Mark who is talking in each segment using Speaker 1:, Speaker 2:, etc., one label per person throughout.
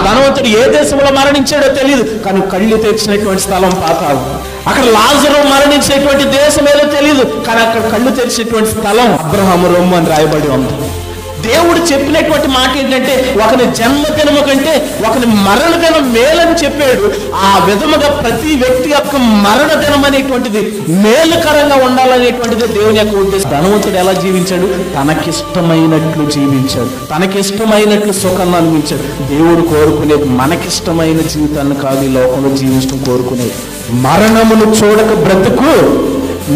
Speaker 1: ధనవంతుడు ఏ దేశంలో మరణించాడో తెలియదు, కానీ కళ్ళు తెరిచినటువంటి స్థలం పాతాళం. అక్కడ లాజరు మరణించేటువంటి దేశం ఏదో తెలియదు, కానీ అక్కడ కళ్ళు తెరిచినటువంటి స్థలం అబ్రహాము రొమ్ము అని రాయబడి ఉంది. దేవుడు చెప్పినటువంటి మాట ఏంటంటే ఒకని జన్మదినము కంటే ఒకని మరణ దినం మేలని చెప్పాడు. ఆ విధముగా ప్రతి వ్యక్తి యొక్క మరణ దినం అనేటువంటిది మేలుకరంగా ఉండాలనేటువంటిది దేవుని యొక్క ఉద్దేశం. ధనవంతుడు ఎలా జీవించాడు? తనకిష్టమైనట్లు జీవించాడు, తనకిష్టమైనట్లు సుఖాన్ని అనుభవించాడు. దేవుడు కోరుకునేది మనకిష్టమైన జీవితాన్ని కాదు, ఈ లోకంలో జీవించడం కోరుకునేది. మరణమును చూడక బ్రతుకు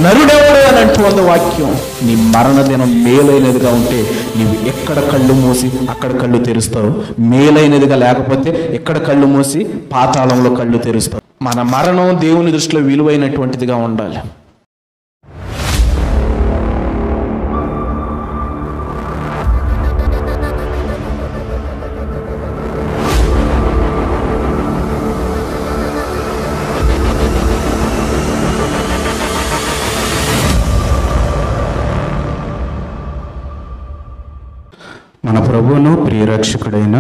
Speaker 1: నరుడెవడు అని అంటుంది వాక్యం. నీ మరణ దినం మేలైనదిగా ఉంటే నీవు ఎక్కడ కళ్ళు మూసి అక్కడ కళ్ళు తెరుస్తావు, మేలైనదిగా లేకపోతే ఎక్కడ కళ్ళు మూసి పాతాళంలో కళ్ళు తెరుస్తావు. మన మరణం దేవుని దృష్టిలో విలువైనటువంటిదిగా ఉండాలి. మన ప్రభువును ప్రియరక్షకుడైన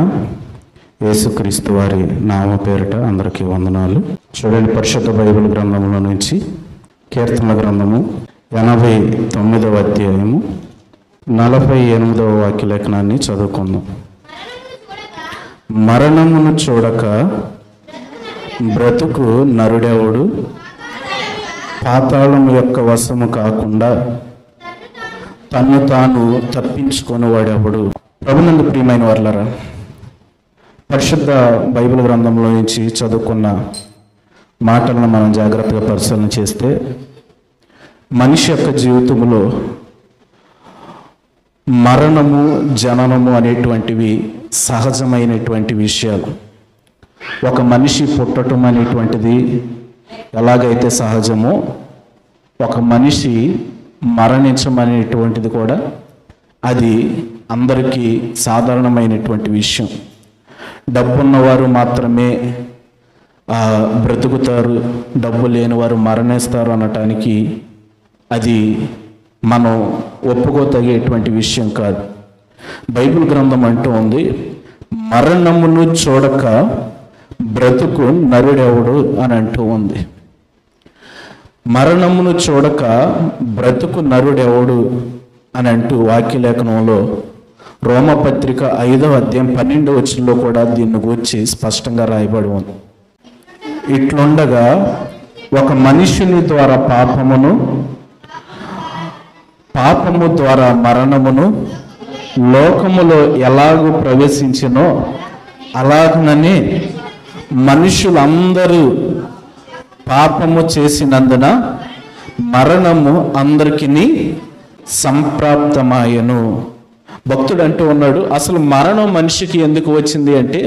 Speaker 1: యేసుక్రీస్తు వారి నామ పేరిట అందరికీ వందనాలు. చూడండి, పరిశుద్ధ బైబిల్ గ్రంథంలో నుంచి కీర్తనల గ్రంథము 89వ అధ్యాయము 48వ వాక్యలేఖనాన్ని చదువుకుందాం. మరణమును చూడక బ్రతుకు నరుడెవడు, పాతాళం యొక్క వశము కాకుండా తను తాను తప్పించుకొని వాడెవడు. ప్రభునందు ప్రియమైన వారలారా, పరిశుద్ధ బైబిల్ గ్రంథంలో నుంచి చదువుకున్న మాటలను మనం జాగ్రత్తగా పరిశీలన చేస్తే మనిషి యొక్క జీవితంలో మరణము, జననము అనేటువంటివి సహజమైనటువంటి విషయాలు. ఒక మనిషి పుట్టడం అనేటువంటిది ఎలాగైతే సహజమో, ఒక మనిషి మరణించమనేటువంటిది కూడా అది అందరికీ సాధారణమైనటువంటి విషయం. డబ్బున్నవారు మాత్రమే బ్రతుకుతారు, డబ్బు లేని వారు మరణిస్తారు అనటానికి అది మనం ఒప్పుకోతగేటువంటి విషయం కాదు. బైబిల్ గ్రంథం అంటూ ఉంది, మరణమును చూడక బ్రతుకు నరుడెవడు అని అంటూ ఉంది. మరణమును చూడక బ్రతుకు నరుడెవడు అని అంటూ వాక్యలేఖనంలో రోమపత్రిక 5వ అధ్యాయం 12వ వచనంలో కూడా దీన్ని గురించి స్పష్టంగా రాయబడి ఉంది. ఇట్లుండగా ఒక మనుషుని ద్వారా పాపము ద్వారా మరణమును లోకములో ఎలాగూ ప్రవేశించినో అలాగననే మనుషులందరూ పాపము చేసినందున మరణము అందరికీ సంప్రాప్తమాయను. భక్తుడు అంటూ ఉన్నాడు, అసలు మరణం మనిషికి ఎందుకు వచ్చింది అంటే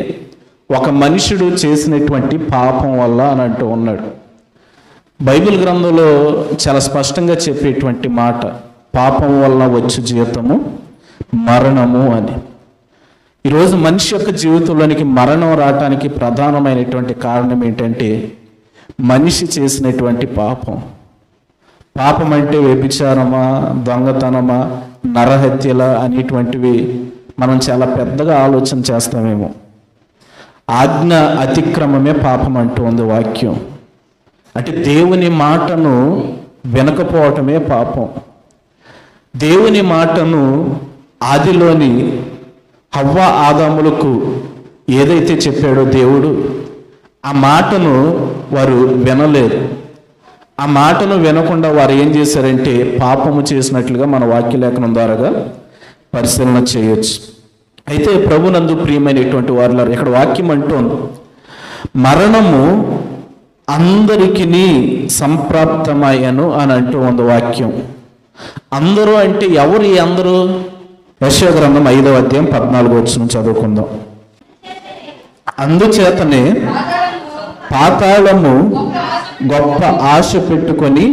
Speaker 1: ఒక మనుషుడు చేసినటువంటి పాపం వల్ల అని అంటూ ఉన్నాడు. బైబిల్ గ్రంథంలో చాలా స్పష్టంగా చెప్పేటువంటి మాట, పాపం వల్ల వచ్చే జీవితము మరణము అని. ఈరోజు మనిషి యొక్క జీవితంలోనికి మరణం రావటానికి ప్రధానమైనటువంటి కారణం ఏంటంటే మనిషి చేసినటువంటి పాపం. పాపం అంటే వ్యభిచారమా, దొంగతనమా, నరహత్యల అనేటువంటివి మనం చాలా పెద్దగా ఆలోచన చేస్తామేమో. ఆజ్ఞ అతిక్రమమే పాపం అంటూ ఉంది వాక్యం. అంటే దేవుని మాటను వినకపోవటమే పాపం. దేవుని మాటను ఆదిలోని హవ్వ ఆదాములకు ఏదైతే చెప్పాడో దేవుడు, ఆ మాటను వారు వినలేరు. ఆ మాటను వినకుండా వారు ఏం చేశారంటే పాపము చేసినట్లుగా మన వాక్యలేఖనం ద్వారాగా పరిశీలన చేయొచ్చు. అయితే ప్రభునందు ప్రియమైనటువంటి వారు ఇక్కడ వాక్యం అంటోంది, మరణము అందరికీ సంప్రాప్తమయ్యను అని అంటూ ఉంది వాక్యం. అందరూ అంటే ఎవరు ఈ అందరూ? యెషయా గ్రంథం 5వ అధ్యాయం 14వ వచనం చదువుకుందాం. అందుచేతనే పాతాళము గొప్ప ఆశ పెట్టుకొని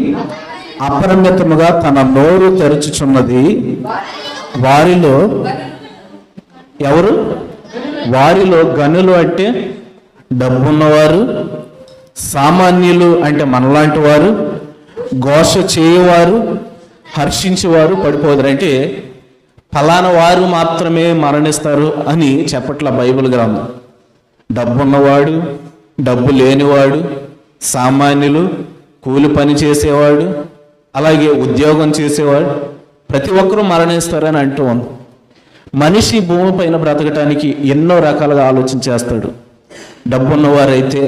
Speaker 1: అపరిమితముగా తన నోరు తెరుచుచున్నది. వారిలో ఎవరు? వారిలో గనులు అంటే డబ్బున్నవారు, సామాన్యులు అంటే మనలాంటి వారు, ఘోష చేయవారు, హర్షించేవారు పడిపోదురు. అంటే ఫలానా వారు మాత్రమే మరణిస్తారు అని చెప్పట్ల బైబిల్ గ్రంథం. డబ్బున్నవాడు, డబ్బు లేనివాడు, సామాన్యులు, కూలి పని చేసేవాడు, అలాగే ఉద్యోగం చేసేవాడు, ప్రతి ఒక్కరూ మరణిస్తారని అంటూ ఉంది. మనిషి భూమి పైన బ్రతకటానికి ఎన్నో రకాలుగా ఆలోచన చేస్తాడు. డబ్బున్నవారైతే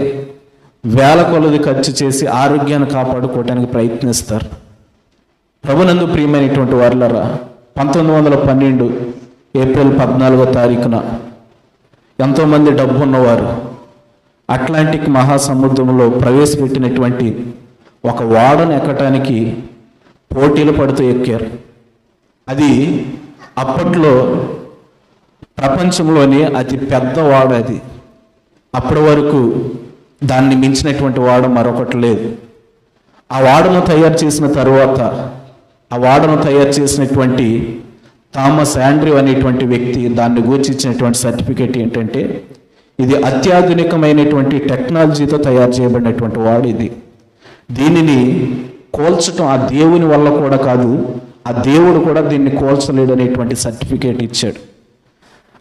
Speaker 1: వేల కొలది ఖర్చు చేసి ఆరోగ్యాన్ని కాపాడుకోవటానికి ప్రయత్నిస్తారు. ప్రభునందు ప్రియమైనటువంటి వారులారా, 1912 ఏప్రిల్ 14వ తారీఖున ఎంతోమంది డబ్బు ఉన్నవారు అట్లాంటిక్ మహాసముద్రంలో ప్రవేశపెట్టినటువంటి ఒక ఓడను ఎక్కటానికి పోటీలు పడుతూ ఎక్కారు. అది అప్పట్లో ప్రపంచంలోనే అతి పెద్ద ఓడ. అది అప్పటి వరకు దాన్ని మించినటువంటి ఓడ మరొకటి లేదు. ఆ ఓడను తయారు చేసిన తరువాత ఆ ఓడను తయారు చేసినటువంటి థామస్ ఆండ్రూ అనేటువంటి వ్యక్తి దాన్ని గూర్చి ఇచ్చినటువంటి సర్టిఫికేట్ ఏంటంటే, ఇది అత్యాధునికమైనటువంటి టెక్నాలజీతో తయారు చేయబడినటువంటి ఓడ. ఇది దీనిని కోల్చటం ఆ దేవుని వల్ల కూడా కాదు, ఆ దేవుడు కూడా దీన్ని కోల్చలేడు అనేటువంటి సర్టిఫికేట్ ఇచ్చాడు.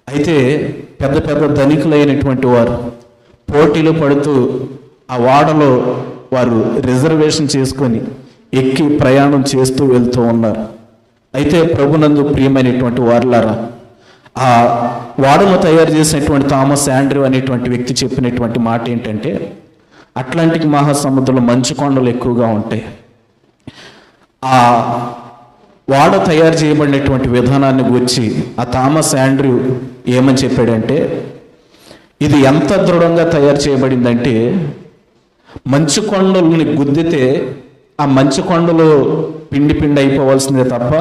Speaker 1: అయితే పెద్ద పెద్ద ధనికులైనటువంటి వారు పోటీలు పడుతూ ఆ ఓడలో వారు రిజర్వేషన్ చేసుకొని ఎక్కి ప్రయాణం చేస్తూ వెళ్తూ ఉన్నారు. అయితే ప్రభునందు ప్రియమైనటువంటి వారులారా, ఆ ఓడను తయారు చేసినటువంటి థామస్ ఆండ్రూ అనేటువంటి వ్యక్తి చెప్పినటువంటి మాట ఏంటంటే, అట్లాంటిక్ మహాసముద్రంలో మంచు కొండలు ఎక్కువగా ఉంటాయి. ఆ ఓడ తయారు చేయబడినటువంటి విధానాన్ని గురించి ఆ థామస్ ఆండ్రూ ఏమని చెప్పాడంటే, ఇది ఎంత దృఢంగా తయారు చేయబడిందంటే మంచు కొండలని గుద్దితే ఆ మంచు కొండలు పిండి పిండి అయిపోవాల్సిందే తప్ప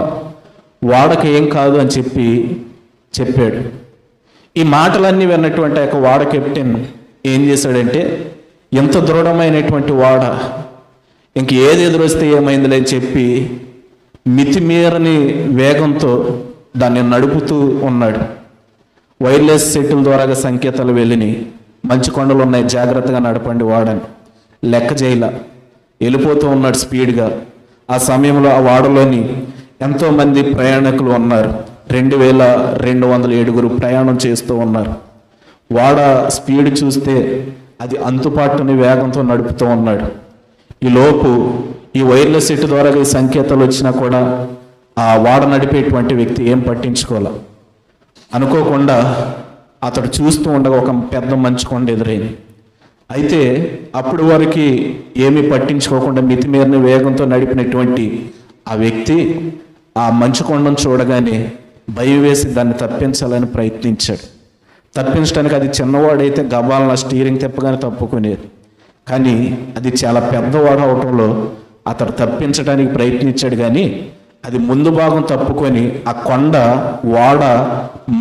Speaker 1: ఓడకి ఏం కాదు అని చెప్పాడు. ఈ మాటలన్నీ విన్నటువంటి ఒక ఓడ కెప్టెన్ ఏం చేశాడంటే, ఎంత దృఢమైనటువంటి ఓడ, ఇంక ఏది ఎదురొస్తే ఏమైందిలే అని చెప్పి మితిమీరని వేగంతో దాన్ని నడుపుతూ ఉన్నాడు. వైర్లెస్ సెట్ల ద్వారా సంకేతాలు వెళ్ళినాయి, మంచు కొండలు ఉన్నాయి, జాగ్రత్తగా నడపండి వాడని. లెక్క చేయలా, వెళ్ళిపోతూ ఉన్నాడు స్పీడ్గా. ఆ సమయంలో ఆ వాడలోని ఎంతోమంది ప్రయాణికులు ఉన్నారు. 2207 ప్రయాణం చేస్తూ ఉన్నారు. వాడ స్పీడ్ చూస్తే అది అంతుపాటుని వేగంతో నడుపుతూ ఉన్నాడు. ఈలోపు ఈ వైర్లెస్ సెట్ ద్వారా ఈ సంకేతాలు వచ్చినా కూడా ఆ వాడ నడిపేటువంటి వ్యక్తి ఏం పట్టించుకోవాలి. అనుకోకుండా అతడు చూస్తూ ఉండగా ఒక పెద్ద మంచు కొండ ఎదురైంది. అయితే అప్పుడు వరకు ఏమీ పట్టించుకోకుండా మితిమీరిన వేగంతో నడిపినటువంటి ఆ వ్యక్తి ఆ మంచు కొండను చూడగానే భయం వేసి దాన్ని తప్పించాలని ప్రయత్నించాడు. తప్పించడానికి అది చిన్నవాడైతే గబాలన స్టీరింగ్ తిప్పగానే తప్పుకునేది. కానీ అది చాలా పెద్దవాడు అవటంలో అతడు తప్పించడానికి ప్రయత్నించాడు. కానీ అది ముందు భాగం తప్పుకొని ఆ కొండ వాడ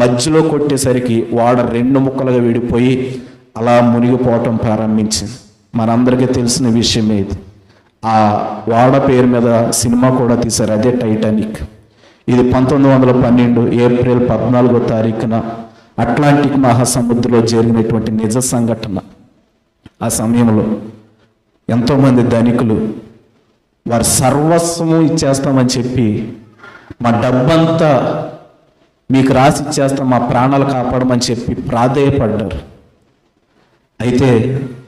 Speaker 1: మధ్యలో కొట్టేసరికి వాడ 2 ముక్కలుగా విడిపోయి అలా మునిగిపోవటం ప్రారంభించింది. మనందరికీ తెలిసిన విషయమే ఇది. ఆ వాడ పేరు మీద సినిమా కూడా తీశారు, అదే టైటానిక్. ఇది 1912 ఏప్రిల్ 14వ తారీఖున అట్లాంటిక్ మహాసముద్రంలో జరిగినటువంటి నిజ సంఘటన. ఆ సమయంలో ఎంతోమంది ధనికులు వారు సర్వస్వము ఇచ్చేస్తామని చెప్పి, మా డబ్బంతా మీకు రాసి ఇచ్చేస్తాం, మా ప్రాణాలు కాపాడమని చెప్పి ప్రాధేయపడ్డారు. అయితే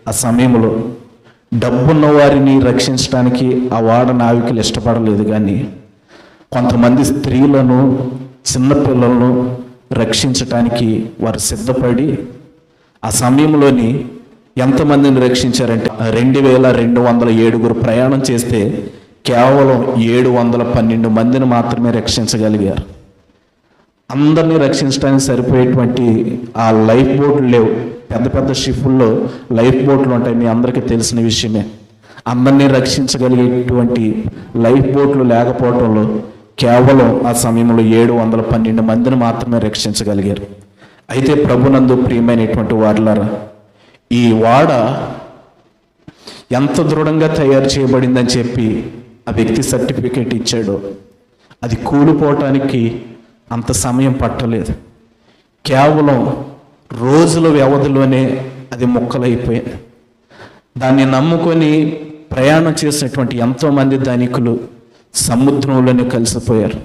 Speaker 1: ఆ సమయంలో డబ్బున్న వారిని రక్షించడానికి ఆ వాడ నావికులు ఇష్టపడలేదు. కానీ కొంతమంది స్త్రీలను, చిన్నపిల్లలను రక్షించటానికి వారు సిద్ధపడి ఆ సమయంలోని ఎంతమందిని రక్షించారంటే 2207 ప్రయాణం చేస్తే కేవలం 712 మందిని మాత్రమే రక్షించగలిగారు. అందరినీ రక్షించడానికి సరిపోయేటువంటి ఆ లైఫ్ బోట్లు లేవు. పెద్ద పెద్ద షిప్పుల్లో లైఫ్ బోట్లు ఉంటాయి, మీ అందరికీ తెలిసిన విషయమే. అందరినీ రక్షించగలిగేటువంటి లైఫ్ బోట్లు లేకపోవడంలో కేవలం ఆ సమయంలో 712 మందిని మాత్రమే రక్షించగలిగారు. అయితే ప్రభునందు ప్రియమైనటువంటి వారులారా, ఈ వాడ ఎంత దృఢంగా తయారు చేయబడిందని చెప్పి ఆ వ్యక్తి సర్టిఫికేట్ ఇచ్చాడో, అది కూలిపోవటానికి అంత సమయం పట్టలేదు. కేవలం రోజుల వ్యవధిలోనే అది ముక్కలైపోయింది. దాన్ని నమ్ముకొని ప్రయాణం చేసినటువంటి ఎంతోమంది ధనికులు సముద్రంలోనే కలిసిపోయారు.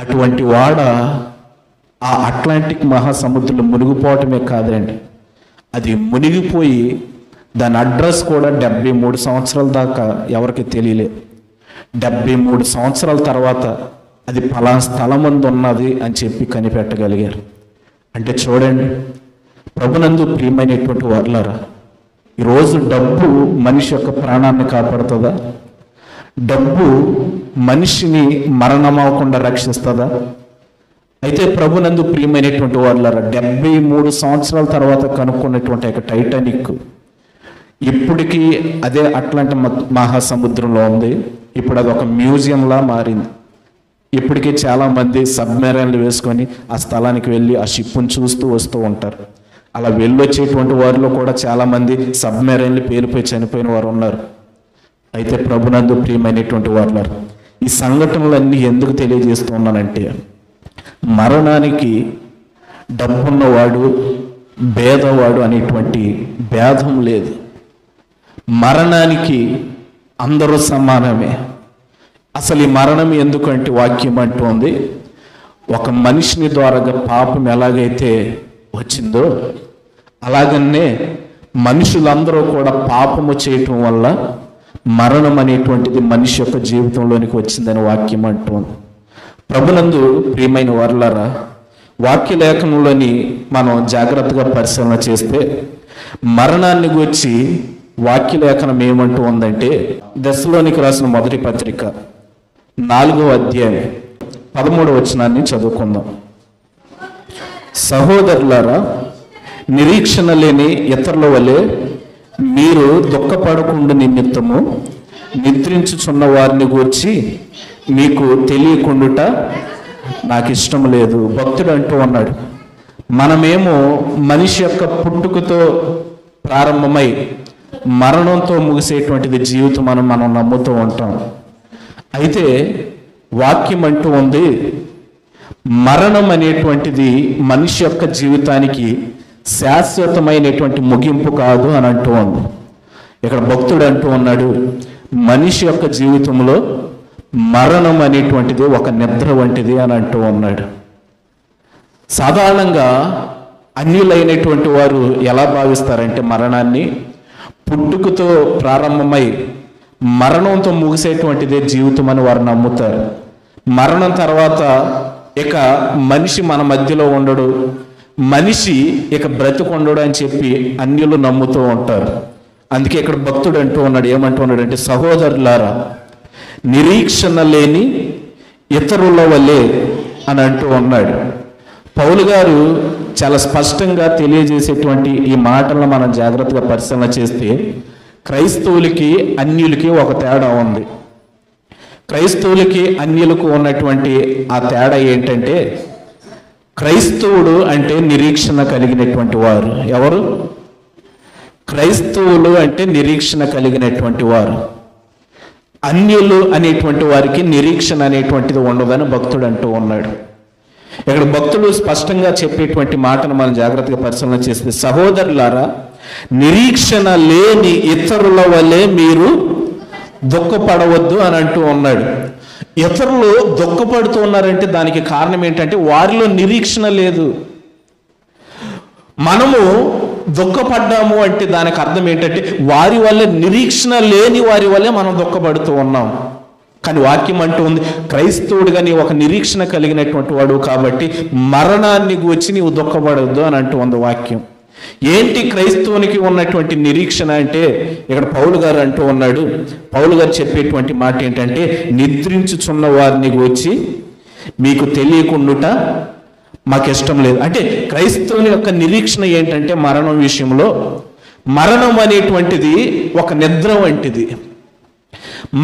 Speaker 1: అటువంటి వాడ ఆ అట్లాంటిక్ మహాసముద్రంలో మునిగిపోవటమే కాదండి, అది మునిగిపోయి దాని అడ్రస్ కూడా 73 సంవత్సరాల దాకా ఎవరికి తెలియలే. 73 సంవత్సరాల తర్వాత అది పలానా స్థలం ముందు ఉన్నది అని చెప్పి కనిపెట్టగలిగారు. అంటే చూడండి, ప్రభునందు ప్రియమైనటువంటి వారులారా, ఈరోజు డబ్బు మనిషి యొక్క ప్రాణాన్ని కాపాడుతుందా? డబ్బు మనిషిని మరణమవకుండా రక్షిస్తుందా? అయితే ప్రభునందు ప్రియమైనటువంటి వారులారా, 73 సంవత్సరాల తర్వాత కనుక్కున్నటువంటి ఒక టైటానిక్ ఇప్పటికీ అదే అట్లాంటి మహాసముద్రంలో ఉంది. ఇప్పుడు అది ఒక మ్యూజియంలా మారింది. ఇప్పటికీ చాలామంది సబ్మెరైన్లు వేసుకొని ఆ స్థలానికి వెళ్ళి ఆ షిప్ను చూస్తూ వస్తూ ఉంటారు. అలా వెళ్ళొచ్చేటువంటి వారిలో కూడా చాలామంది సబ్మెరైన్లు పేలిపోయి చనిపోయిన వారు ఉన్నారు. అయితే ప్రభునందు ప్రియమైనటువంటి వారు, ఈ సంఘటనలన్నీ ఎందుకు తెలియజేస్తున్నానంటే, మరణానికి డబ్బున్నవాడు భేదవాడు అనేటువంటి భేదం లేదు. మరణానికి అందరూ సమానమే. అసలు ఈ మరణం ఎందుకంటే వాక్యం అంటోంది, ఒక మనిషిని ద్వారా పాపం ఎలాగైతే వచ్చిందో అలాగనే మనుషులందరూ కూడా పాపము చేయటం వల్ల మరణం అనేటువంటిది మనిషి యొక్క జీవితంలోనికి వచ్చిందని వాక్యం అంటోంది. ప్రభునందు ప్రియమైన వారులారా, వాక్య లేఖనంలోని మనం జాగ్రత్తగా పరిశీలన చేస్తే మరణాన్ని గురించి వాక్య లేఖనం ఏమంటూ ఉందంటే, దశలోనికి రాసిన మొదటి పత్రిక 4వ అధ్యాయం 13వ వచనాన్ని చదువుకుందాం. సహోదరులారా, నిరీక్షణ లేని ఇతరుల వలె మీరు దుఃఖపడకుండా నిమిత్తము నిద్రించుచున్న వారిని గూర్చి మీకు తెలియకుండుట నాకు ఇష్టం లేదు. భక్తుడు అంటూ ఉన్నాడు, మనమేమో మనిషి యొక్క పుట్టుకతో ప్రారంభమై మరణంతో ముగిసేటువంటిది జీవితం మనం నమ్ముతూ ఉంటాం. అయితే వాక్యం అంటూ ఉంది, మరణం అనేటువంటిది మనిషి యొక్క జీవితానికి శాశ్వతమైనటువంటి ముగింపు కాదు అని అంటూ ఉంది. ఇక్కడ భక్తుడు అంటూ ఉన్నాడు, మనిషి యొక్క జీవితంలో మరణం అనేటువంటిది ఒక నిద్ర వంటిది అని అంటూ ఉన్నాడు. సాధారణంగా అన్యులైనటువంటి వారు ఎలా భావిస్తారంటే, మరణాన్ని పుట్టుకతో ప్రారంభమై మరణంతో ముగిసేటువంటిదే జీవితం అని వారు నమ్ముతారు. మరణం తర్వాత ఇక మనిషి మన మధ్యలో ఉండడు, మనిషి ఇక బ్రతికొండడు అని చెప్పి అన్యులు నమ్ముతూ ఉంటారు. అందుకే ఇక్కడ భక్తుడు అంటూ ఉన్నాడు, ఏమంటూ ఉన్నాడు అంటే, సహోదరులారా, నిరీక్షణ లేని ఇతరుల వలె అని అంటూ ఉన్నాడు. పౌలు గారు చాలా స్పష్టంగా తెలియజేసేటువంటి ఈ మాటలను మనం జాగ్రత్తగా పరిశీలన చేస్తే, క్రైస్తవులకి అన్యులకి ఒక తేడా ఉంది. క్రైస్తవులకి అన్యులకు ఉన్నటువంటి ఆ తేడా ఏంటంటే, క్రైస్తవుడు అంటే నిరీక్షణ కలిగినటువంటి వారు. ఎవరు? క్రైస్తవులు అంటే నిరీక్షణ కలిగినటువంటి వారు. అన్యులు అనేటువంటి వారికి నిరీక్షణ అనేటువంటిది ఉండదని భక్తుడు అంటూ ఉన్నాడు. ఇక్కడ భక్తులు స్పష్టంగా చెప్పేటువంటి మాటను మనం జాగ్రత్తగా పరిశీలన చేస్తే, సహోదరులారా, నిరీక్షణ లేని ఇతరుల వలె మీరు దుఃఖపడవద్దు అని అంటూ ఉన్నాడు. ఇతరులు దుఃఖపడుతూ ఉన్నారంటే దానికి కారణం ఏంటంటే, వారిలో నిరీక్షణ లేదు. మనము దుఃఖపడ్డాము అంటే దానికి అర్థం ఏంటంటే, వారి వల్ల నిరీక్షణ లేని వారి వల్లే మనం దుఃఖపడుతూ ఉన్నాం. కానీ వాక్యం అంటూ ఉంది, క్రైస్తవుడిగా నీవు ఒక నిరీక్షణ కలిగినటువంటి వాడు కాబట్టి మరణాన్ని గూర్చి నీవు దుఃఖపడవద్దు అని అంటూ ఉంది వాక్యం. ఏంటి క్రైస్తవునికి ఉన్నటువంటి నిరీక్షణ అంటే, ఇక్కడ పౌలు గారు అంటూ ఉన్నాడు, పౌలు గారు చెప్పేటువంటి మాట ఏంటంటే, నిద్రించుచున్న వారిని గూర్చి మీకు తెలియకుండుట మాకు ఇష్టం లేదు. అంటే క్రైస్తవుని యొక్క నిరీక్షణ ఏంటంటే, మరణం విషయంలో మరణం అనేటువంటిది ఒక నిద్ర వంటిది.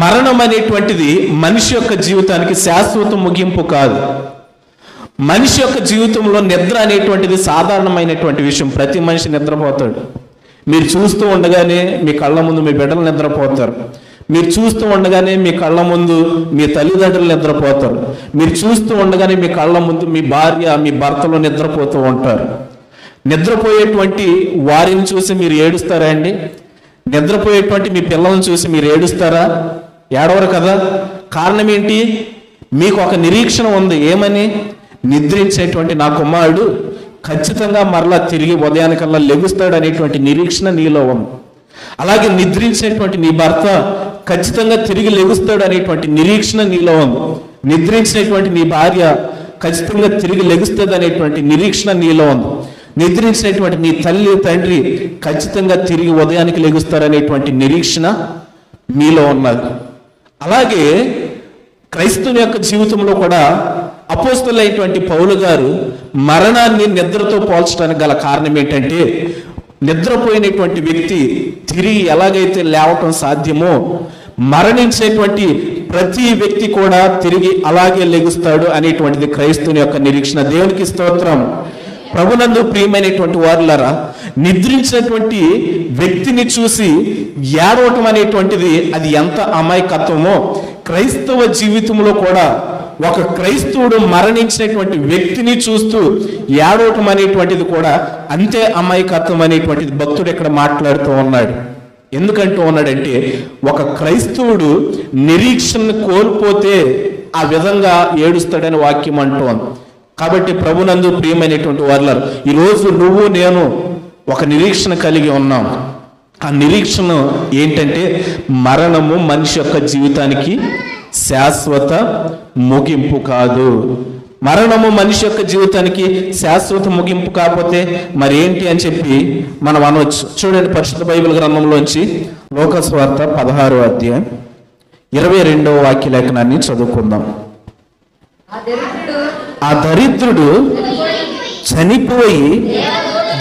Speaker 1: మరణం అనేటువంటిది మనిషి యొక్క జీవితానికి శాశ్వత ముగింపు కాదు. మనిషి యొక్క జీవితంలో నిద్ర అనేటువంటిది సాధారణమైనటువంటి విషయం. ప్రతి మనిషి నిద్రపోతాడు. మీరు చూస్తూ ఉండగానే మీ కళ్ళ ముందు మీ బిడ్డలు నిద్రపోతారు. మీరు చూస్తూ ఉండగానే మీ కళ్ళ ముందు మీ తల్లిదండ్రులు నిద్రపోతారు. మీరు చూస్తూ ఉండగానే మీ కళ్ళ ముందు మీ భార్య మీ భర్తలు నిద్రపోతూ ఉంటారు. నిద్రపోయేటువంటి వారిని చూసి మీరు ఏడుస్తారా అండి? నిద్రపోయేటువంటి మీ పిల్లలను చూసి మీరు ఏడుస్తారా? ఏడవరు కదా. కారణం ఏంటి? మీకు ఒక నిరీక్షణ ఉంది. ఏమని? నిద్రించేటువంటి నా కుమారుడు ఖచ్చితంగా మరలా తిరిగి ఉదయానికల్లా లెగుస్తాడు అనేటువంటి నిరీక్షణ నీలో ఉంది. అలాగే నిద్రించినటువంటి నీ భర్త ఖచ్చితంగా తిరిగి లెగుస్తాడు అనేటువంటి నిరీక్షణ నీలో ఉంది. నిద్రించినటువంటి నీ భార్య ఖచ్చితంగా తిరిగి లెగుస్తుంది అనేటువంటి నిరీక్షణ నీలో ఉంది. నిద్రించినటువంటి నీ తల్లి తండ్రి ఖచ్చితంగా తిరిగి ఉదయానికి లెగుస్తారనేటువంటి నిరీక్షణ మీలో ఉన్నది. అలాగే క్రైస్తవుని యొక్క జీవితంలో కూడా అపోస్తలుడైనటువంటి పౌలు గారు మరణాన్ని నిద్రతో పోల్చడానికి గల కారణం ఏంటంటే, నిద్రపోయినటువంటి వ్యక్తి తిరిగి ఎలాగైతే లేవటం సాధ్యమో మరణించేటువంటి ప్రతి వ్యక్తి కూడా తిరిగి అలాగే లెగుస్తాడు అనేటువంటిది క్రైస్తవుని యొక్క నిరీక్షణ. దేవునికి స్తోత్రం. ప్రభునందు ప్రియమైనటువంటి వారులారా, నిద్రించినటువంటి వ్యక్తిని చూసి ఏడవటం అనేటువంటిది అది ఎంత అమాయకత్వమో, క్రైస్తవ జీవితంలో కూడా ఒక క్రైస్తవుడు మరణించినటువంటి వ్యక్తిని చూస్తూ ఏడవటం అనేటువంటిది కూడా అంతే అమాయకత్వం అనేటువంటిది భక్తుడు ఇక్కడ మాట్లాడుతూ ఉన్నాడు. ఎందుకంటూ ఉన్నాడంటే, ఒక క్రైస్తవుడు నిరీక్షణను కోల్పోతే ఆ విధంగా ఏడుస్తాడని వాక్యం అంటోంది. కాబట్టి ప్రభునందు ప్రియమైనటువంటి వారులారా, ఈరోజు నువ్వు నేను ఒక నిరీక్షణ కలిగి ఉన్నాం. ఆ నిరీక్షణ ఏంటంటే, మరణము మనిషి యొక్క జీవితానికి శాశ్వత ముగింపు కాదు. మరణము మనిషి యొక్క జీవితానికి శాశ్వత ముగింపు కాకపోతే మరి ఏంటి అని చెప్పి మనం అనవచ్చు. చూడండి, పరిశుద్ధ బైబిల్ గ్రంథంలోంచి లోక సువార్త 16వ అధ్యాయం 22వ వాక్య లేఖనాన్ని చదువుకుందాం. ఆ దరిద్రుడు చనిపోయి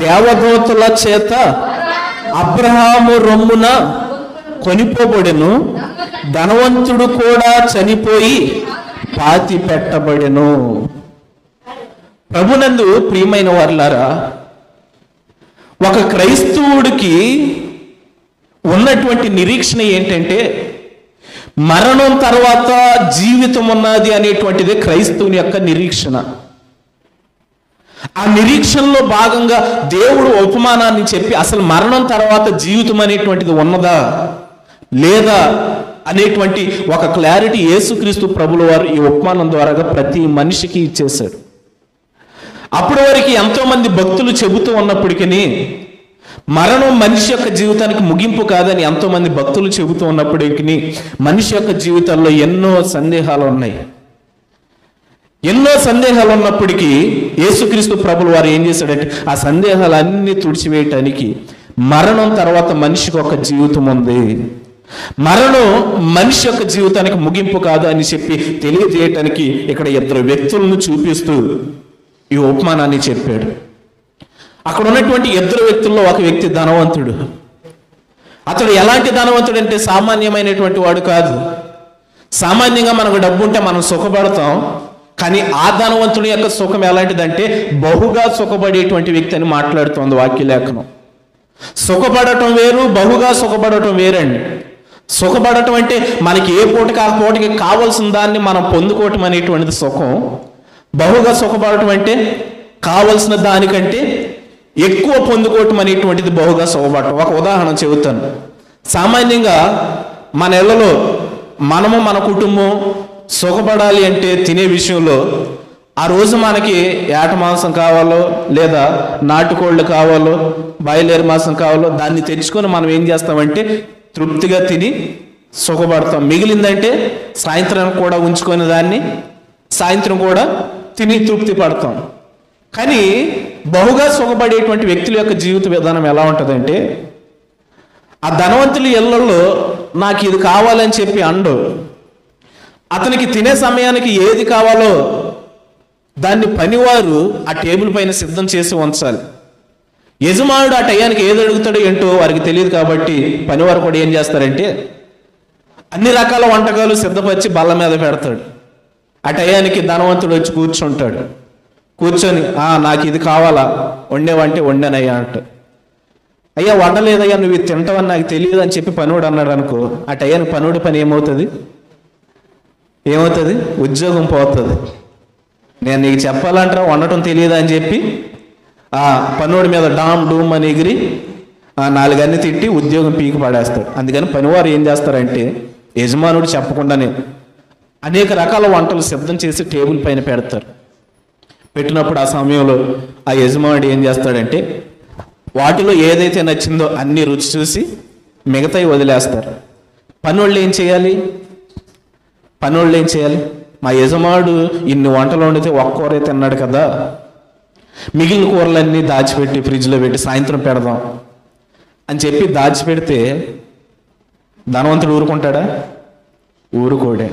Speaker 1: దేవదూతల చేత అబ్రహాము రొమ్మున కొనిపోబడెను, ధనవంతుడు కూడా చనిపోయి పాతి పెట్టబడెను. ప్రభునందు ప్రియమైన వారులారా, ఒక క్రైస్తవుడికి ఉన్నటువంటి నిరీక్షణ ఏంటంటే, మరణం తర్వాత జీవితం ఉన్నది అనేటువంటిది క్రైస్తవుని యొక్క నిరీక్షణ. ఆ నిరీక్షణలో భాగంగా దేవుడు ఉపమానాన్ని చెప్పి అసలు మరణం తర్వాత జీవితం అనేటువంటిది ఉన్నదా లేదా అనేటువంటి ఒక క్లారిటీ యేసుక్రీస్తు ప్రభుల వారు ఈ ఉపమానం ద్వారా ప్రతి మనిషికి ఇచ్చేశాడు. అప్పటి వరకు ఎంతో మంది భక్తులు చెబుతూ ఉన్నప్పటికీ మరణం మనిషి యొక్క జీవితానికి ముగింపు కాదని ఎంతో మంది భక్తులు చెబుతూ ఉన్నప్పటికీ మనిషి యొక్క జీవితాల్లో ఎన్నో సందేహాలు ఉన్నాయి. ఎన్నో సందేహాలు ఉన్నప్పటికీ యేసుక్రీస్తు ప్రభుల వారు ఏం చేశాడంటే, ఆ సందేహాలన్నీ తుడిచివేయటానికి మరణం తర్వాత మనిషికి ఒక జీవితం ఉంది, మరణం మనిషి యొక్క జీవితానికి ముగింపు కాదు అని చెప్పి తెలియజేయటానికి ఇక్కడ ఇద్దరు వ్యక్తులను చూపిస్తూ ఈ ఉపమానాన్ని చెప్పాడు. అక్కడ ఉన్నటువంటి ఇద్దరు వ్యక్తుల్లో ఒక వ్యక్తి ధనవంతుడు. అతడు ఎలాంటి ధనవంతుడు అంటే సామాన్యమైనటువంటి వాడు కాదు. సామాన్యంగా మనకు డబ్బు ఉంటే మనం సుఖపడతాం, కానీ ఆ ధనవంతుడి యొక్క సుఖం ఎలాంటిదంటే బహుగా సుఖపడేటువంటి వ్యక్తి అని మాట్లాడుతోంది వాక్యలేఖనం. సుఖపడటం వేరు, బహుగా సుఖపడటం వేరండి. సుఖపడటం అంటే మనకి ఏ పూటకి ఆ పూటకి కావలసిన దాన్ని మనం పొందుకోవటం అనేటువంటిది సుఖం. బహుగా సుఖపడటం అంటే కావలసిన దానికంటే ఎక్కువ పొందుకోవటం అనేటువంటిది బహుగా సుఖపడటం. ఒక ఉదాహరణ చెబుతాను. సామాన్యంగా మన ఇళ్లలో మనము మన కుటుంబం సుఖపడాలి అంటే తినే విషయంలో ఆ రోజు మనకి ఏట మాంసం కావాలో లేదా నాటుకోళ్ళు కావాలో బాయిలేరు మాంసం కావాలో దాన్ని తెచ్చుకొని మనం ఏం చేస్తామంటే తృప్తిగా తిని సుఖపడతాం. మిగిలిందంటే సాయంత్రం కూడా ఉంచుకొని దాన్ని సాయంత్రం కూడా తిని తృప్తి పడతాం. కానీ బహుగా సుఖపడేటువంటి వ్యక్తుల యొక్క జీవిత విధానం ఎలా ఉంటుందంటే, ఆ ధనవంతుల ఇళ్లలో నాకు ఇది కావాలని చెప్పి అండు, అతనికి తినే సమయానికి ఏది కావాలో దాన్ని పనివారు ఆ టేబుల్ పైన సిద్ధం చేసి ఉంచాలి. యజమానుడు ఆ టయానికి ఏది అడుగుతాడో ఏంటో వారికి తెలియదు కాబట్టి పనివారు కూడా ఏం చేస్తారంటే అన్ని రకాల వంటకాలు సిద్ధపరిచి బల్ల మీద పెడతాడు. ఆ టయానికి ధనవంతుడు వచ్చి కూర్చుంటాడు. కూర్చొని నాకు ఇది కావాలా, వండేవంటే వండానయ్యా అంట. అయ్యా వండలేదయ్యా, నువ్వు ఇది తింటావని నాకు తెలియదు అని చెప్పి పనివాడు అన్నాడు అనుకో, ఆ టయానికి పనివాడి పని ఏమవుతుంది? ఉద్యోగం పోతుంది. నేను నీకు చెప్పాలంటారా వండటం తెలియదు అని చెప్పి ఆ పనివాడి మీద డామ్ డూమ్ అని ఎగిరి 4 అన్ని తిట్టి ఉద్యోగం పీకి పడేస్తాడు. అందుకని పనివారు ఏం చేస్తారంటే యజమానుడు చెప్పకుండానే అనేక రకాల వంటలు సిద్ధం చేసి టేబుల్ పైన పెడతారు. పెట్టినప్పుడు ఆ సమయంలో ఆ యజమానుడు ఏం చేస్తాడంటే వాటిలో ఏదైతే నచ్చిందో అన్ని రుచి చూసి మిగతాయి వదిలేస్తారు. పనోళ్ళు ఏం చేయాలి? మా యజమానుడు ఇన్ని వంటలు వండితే ఒక్క కూరే తిన్నాడు కదా, మిగిలిన కూరలన్నీ దాచిపెట్టి ఫ్రిడ్జ్లో పెట్టి సాయంత్రం పెడదాం అని చెప్పి దాచిపెడితే ధనవంతుడు ఊరుకుంటాడా? ఊరుకోడే.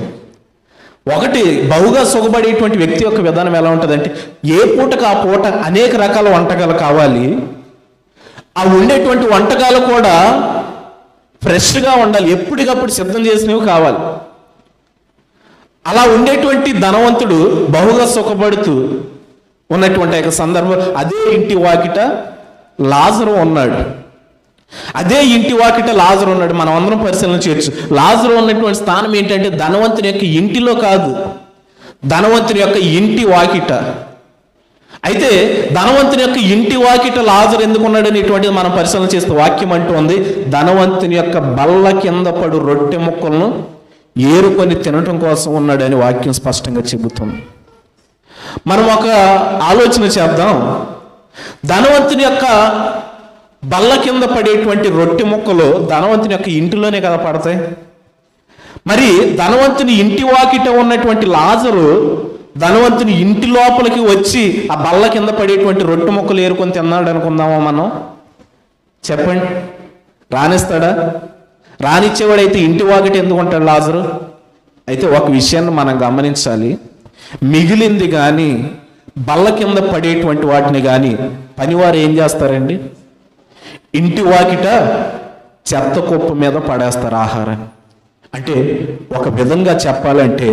Speaker 1: ఒకటి బహుగా సుఖపడేటువంటి వ్యక్తి యొక్క విధానం ఎలా ఉంటుందంటే ఏ పూటకు ఆ పూట అనేక రకాల వంటకాలు కావాలి. ఆ ఉండేటువంటి వంటకాలు కూడా ఫ్రెష్గా ఉండాలి, ఎప్పటికప్పుడు సిద్ధం చేసినవి కావాలి. అలా ఉండేటువంటి ధనవంతుడు బహుగా సుఖపడుతూ ఉన్నటువంటి ఒక సందర్భం, అదే ఇంటి వాకిట లాజరు ఉన్నాడు. మనం అందరం పరిశీలన చేయొచ్చు. లాజరు ఉన్నటువంటి స్థానం ఏంటంటే ధనవంతుని యొక్క ఇంటిలో కాదు, ధనవంతుని యొక్క ఇంటి వాకిట. అయితే ధనవంతుని యొక్క ఇంటి వాకిట లాజరు ఎందుకు ఉన్నాడు అనేటువంటిది మనం పరిశీలన చేస్తే వాక్యం అంటూ ఉంది, ధనవంతుని యొక్క బల్ల కింద పడు రొట్టె ముక్కలను ఏరుకొని తినటం కోసం ఉన్నాడని వాక్యం స్పష్టంగా చెబుతుంది. మనం ఒక ఆలోచన చేద్దాం. ధనవంతుని యొక్క బల్ల కింద పడేటువంటి రొట్టె ముక్కలు ధనవంతుని యొక్క ఇంటిలోనే కదా పడతాయి. మరి ధనవంతుని ఇంటి వాకిట ఉన్నటువంటి లాజరు ధనవంతుని ఇంటి లోపలికి వచ్చి ఆ బల్ల కింద పడేటువంటి రొట్టె ముక్కలు ఏరుకొని తిన్నాడు అనుకుందామా మనం? చెప్పండి, రానిస్తాడా? రానిచ్చేవాడైతే ఇంటి వాకిట ఎందుకు ఉంటాడు లాజరు? అయితే ఒక విషయాన్ని మనం గమనించాలి. మిగిలింది కానీ బల్ల కింద పడేటువంటి వాటిని కానీ పనివారు ఏం చేస్తారండి? ఇంటి వాకిట చెత్త కుప్ప మీద పడేస్తారు ఆహారాన్ని. అంటే ఒక విధంగా చెప్పాలంటే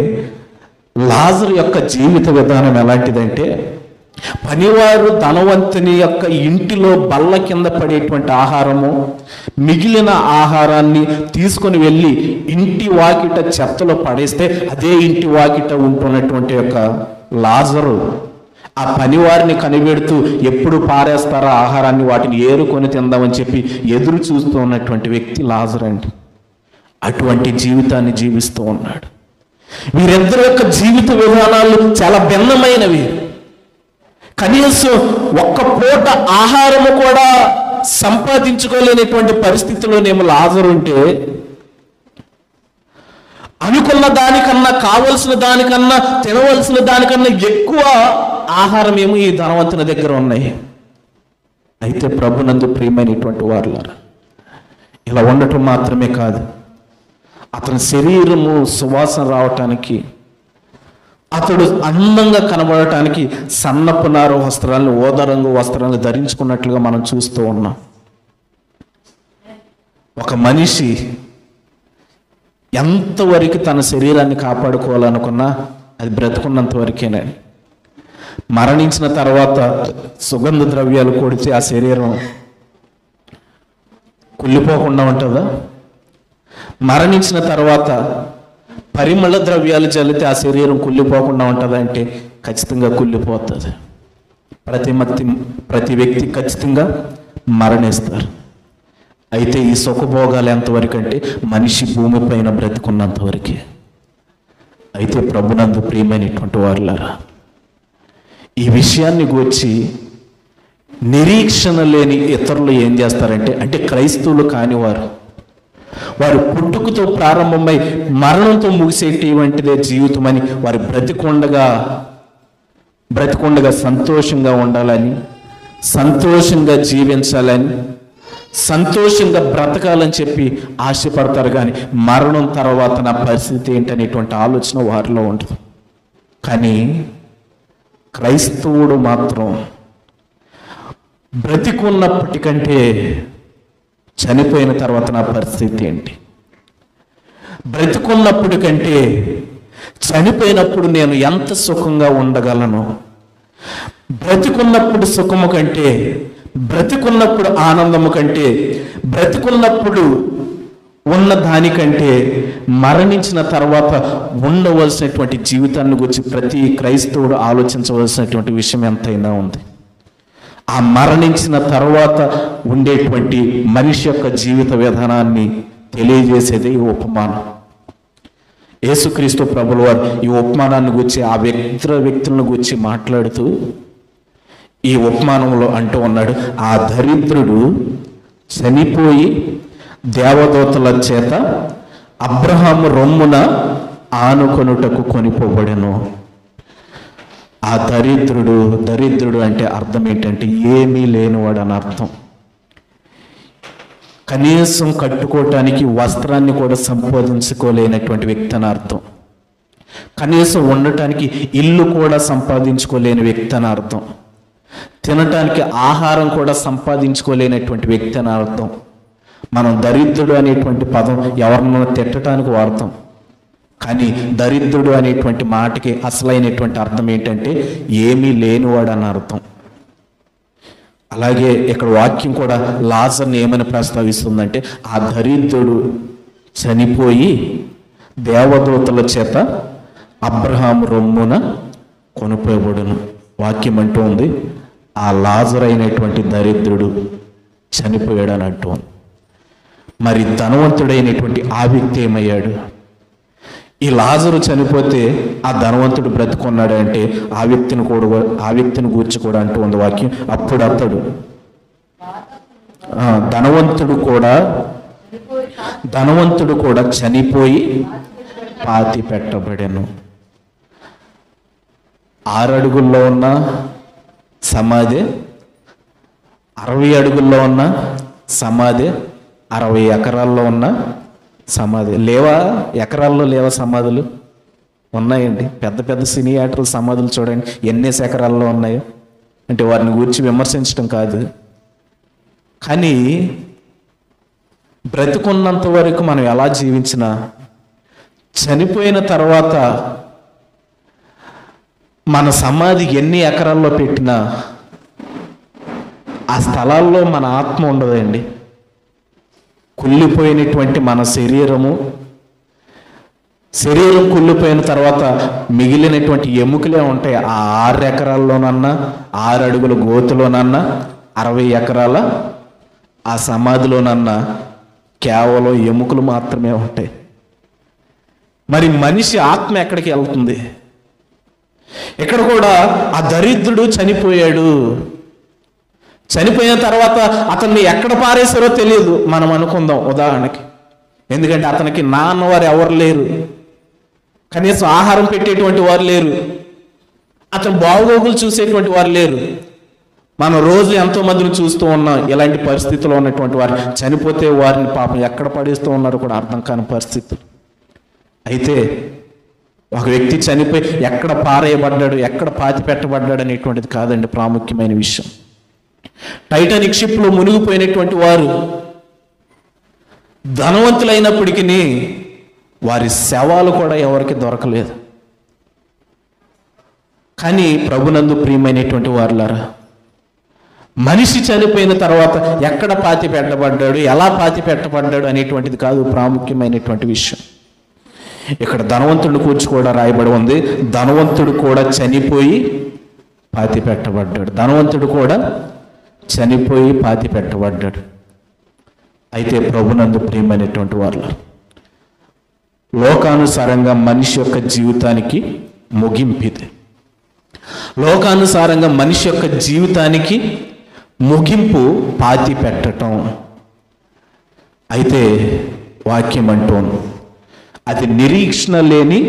Speaker 1: లాజరు యొక్క జీవిత విధానం ఎలాంటిదంటే పనివారు ధనవంతుని యొక్క ఇంటిలో బల్ల కింద పడేటువంటి ఆహారము, మిగిలిన ఆహారాన్ని తీసుకొని వెళ్ళి ఇంటి వాకిట చెత్తలో పడేస్తే అదే ఇంటి వాకిట ఉంటున్నటువంటి యొక్క లాజరు ఆ పనివారిని కనిపెడుతూ ఎప్పుడు పారేస్తారో ఆహారాన్ని, వాటిని ఏరుకొని తిందామని చెప్పి ఎదురు చూస్తూ ఉన్నటువంటి వ్యక్తి లాజరు అండి. అటువంటి జీవితాన్ని జీవిస్తూ ఉన్నాడు. వీరిద్దరి యొక్క జీవిత విధానాలు చాలా భిన్నమైనవి. కనీసం ఒక్క పూట ఆహారము కూడా సంపాదించుకోలేనటువంటి పరిస్థితిలోనేమో లాజరు ఉంటే, అనుకున్న దానికన్నా, కావలసిన దానికన్నా, తినవలసిన దానికన్నా ఎక్కువ ఆహారం ఏమో ఈ ధనవంతుని దగ్గర ఉన్నాయి. అయితే ప్రభునందు ప్రియమైనటువంటి వారులారా, ఇలా ఉండటం మాత్రమే కాదు, అతని శరీరము సువాసన రావటానికి, అతడు అందంగా కనబడటానికి సన్నపు నార వస్త్రాలను, ఓదరంగు వస్త్రాలను ధరించుకున్నట్లుగా మనం చూస్తూ ఉన్నాం. ఒక మనిషి ఎంతవరకు తన శరీరాన్ని కాపాడుకోవాలనుకున్నా అది బ్రతుకున్నంత వరకేనే. మరణించిన తర్వాత సుగంధ ద్రవ్యాలు కొడితే ఆ శరీరం కుళ్ళిపోకుండా ఉంటుందా? మరణించిన తర్వాత పరిమళ ద్రవ్యాలు చల్లితే ఆ శరీరం కుళ్ళిపోకుండా ఉంటుందా అంటే ఖచ్చితంగా కుళ్ళిపోతుంది. ప్రతి వ్యక్తి ఖచ్చితంగా మరణిస్తారు. అయితే ఈ సుఖభోగాలు ఎంతవరకు అంటే మనిషి భూమిపైన బ్రతికున్నంత వరకే. అయితే ప్రభునందు ప్రియమైనటువంటి వారులారా, ఈ విషయాన్ని గూర్చి నిరీక్షణ లేని ఇతరులు ఏం చేస్తారంటే, అంటే క్రైస్తవులు కాని వారు పుట్టుకతో ప్రారంభమై మరణంతో ముగిసేటువంటిదే జీవితం అని, వారు బ్రతికుండగా సంతోషంగా ఉండాలని, సంతోషంగా జీవించాలని, సంతోషంగా బ్రతకాలని చెప్పి ఆశపడతారు. కానీ మరణం తర్వాత నా పరిస్థితి ఏంటనేటువంటి ఆలోచన వారిలో ఉండదు. కానీ క్రైస్తవుడు మాత్రం బ్రతికున్నప్పటికంటే చనిపోయిన తర్వాత నా పరిస్థితి ఏంటి, బ్రతికున్నప్పుడు కంటే చనిపోయినప్పుడు నేను ఎంత సుఖంగా ఉండగలను, బ్రతికున్నప్పుడు సుఖము కంటే, బ్రతికున్నప్పుడు ఆనందము కంటే, బ్రతికున్నప్పుడు ఉన్న దానికంటే మరణించిన తర్వాత ఉండవలసినటువంటి జీవితాన్ని గురించి ప్రతి క్రైస్తవుడు ఆలోచించవలసినటువంటి విషయం ఎంతైనా ఉంది. ఆ మరణించిన తర్వాత ఉండేటువంటి మనిషి యొక్క జీవిత విధానాన్ని తెలియజేసేది ఈ ఉపమానం. యేసుక్రీస్తు ప్రభుల వారు ఈ ఉపమానాన్ని గురించి ఆ వ్యక్తులను గురించి మాట్లాడుతూ ఈ ఉపమానంలో అంటూ ఉన్నాడు, ఆ దరిద్రుడు చనిపోయి దేవదూతల చేత అబ్రహాము రొమ్మున ఆనుకొనుటకు కొనిపోబడెను. ఆ దరిద్రుడు అంటే అర్థం ఏంటంటే ఏమీ లేనివాడు అని అర్థం. కనీసం కట్టుకోవటానికి వస్త్రాన్ని కూడా సంపాదించుకోలేనటువంటి వ్యక్తి అని అర్థం. కనీసం ఉండటానికి ఇల్లు కూడా సంపాదించుకోలేని వ్యక్తి అని అర్థం. తినటానికి ఆహారం కూడా సంపాదించుకోలేనటువంటి వ్యక్తి అని అర్థం. మనం దరిద్రుడు అనేటువంటి పదం ఎవరినో తిట్టడానికి వాడతాం, కానీ దరిద్రుడు అనేటువంటి మాటకి అసలైనటువంటి అర్థం ఏంటంటే ఏమీ లేనివాడు అని అర్థం. అలాగే ఇక్కడ వాక్యం కూడా లాజర్ని ఏమని ప్రస్తావిస్తుందంటే, ఆ దరిద్రుడు చనిపోయి దేవదూతల చేత అబ్రహాము రొమ్మున కొనిపోబడును. వాక్యం అంటూ ఉంది, ఆ లాజర్ అయినటువంటి దరిద్రుడు చనిపోయాడు అని అంటూ ఉంది. మరి ధనవంతుడైనటువంటి ఆ వ్యక్తి ఏమయ్యాడు? ఈ లాజరు చనిపోతే ఆ ధనవంతుడు బ్రతుకున్నాడు అంటే ఆ వ్యక్తిని గూర్చి కూడా అంటూ ఉంది వాక్యం. అప్పుడు అతడు ధనవంతుడు కూడా చనిపోయి పాతి పెట్టబడెను. 6 అడుగుల్లో ఉన్న సమాధి, 60 అడుగుల్లో ఉన్న సమాధి, 60 ఎకరాల్లో ఉన్న సమాధి. ఎకరాల్లో లేవా సమాధులు? ఉన్నాయండి. పెద్ద పెద్ద సినీ యాక్టర్ల సమాధులు చూడండి ఎన్నేసి ఎకరాల్లో ఉన్నాయో. అంటే వారిని గురించి విమర్శించడం కాదు, కానీ బ్రతికున్నంత వరకు మనం ఎలా జీవించినా చనిపోయిన తర్వాత మన సమాధి ఎన్ని ఎకరాల్లో పెట్టినా ఆ స్థలాల్లో మన ఆత్మ ఉండదండి. కుళ్ళిపోయినటువంటి మన శరీరం కుళ్ళిపోయిన తర్వాత మిగిలినటువంటి ఎముకలే ఉంటాయి. ఆ 6 ఎకరాల్లోనన్నా, 6 అడుగుల గోతులోనన్నా, 60 ఎకరాల ఆ సమాధిలోనన్నా కేవలం ఎముకలు మాత్రమే ఉంటాయి. మరి మనిషి ఆత్మ ఎక్కడికి వెళ్తుంది? ఇక్కడ కూడా ఆ దరిద్రుడు చనిపోయాడు. చనిపోయిన తర్వాత అతన్ని ఎక్కడ పారేశారో తెలియదు మనం అనుకుందాం ఉదాహరణకి. ఎందుకంటే అతనికి నాన్నవారు ఎవరు లేరు, కనీసం ఆహారం పెట్టేటువంటి వారు లేరు, అతను బాగోగులు చూసేటువంటి వారు లేరు. మనం రోజు ఎంతో మందిని చూస్తూ ఉన్నాం ఇలాంటి పరిస్థితిలో ఉన్నటువంటి వారు. చనిపోతే వారిని పాపం ఎక్కడ పడేస్తూ ఉన్నారో కూడా అర్థం కాని పరిస్థితులు. అయితే ఒక వ్యక్తి చనిపోయి ఎక్కడ పారేయబడ్డాడు, ఎక్కడ పాతి పెట్టబడ్డాడు అనేటువంటిది కాదండి ప్రాముఖ్యమైన విషయం. టైటానిక్ షిప్లో మునిగిపోయినటువంటి వారు ధనవంతులైనప్పటికీ వారి శవాలు కూడా ఎవరికి దొరకలేదు. కానీ ప్రభునందు ప్రియమైనటువంటి వారులారా, మనిషి చనిపోయిన తర్వాత ఎక్కడ పాతి పెట్టబడ్డాడు, ఎలా పాతి పెట్టబడ్డాడు అనేటువంటిది కాదు ప్రాముఖ్యమైనటువంటి విషయం. ఇక్కడ ధనవంతుడిని కూర్చి కూడా రాయబడి ఉంది, ధనవంతుడు కూడా చనిపోయి పాతి పెట్టబడ్డాడు. ధనవంతుడు కూడా చనిపోయి పాతి పెట్టబడ్డాడు. అయితే ప్రభునందు ప్రియమైనటువంటి వారు, లోకానుసారంగా మనిషి యొక్క జీవితానికి ముగింపిది. లోకానుసారంగా మనిషి యొక్క జీవితానికి ముగింపు పాతి పెట్టటం. అయితే వాక్యం అంటోంది, అది నిరీక్షణ లేని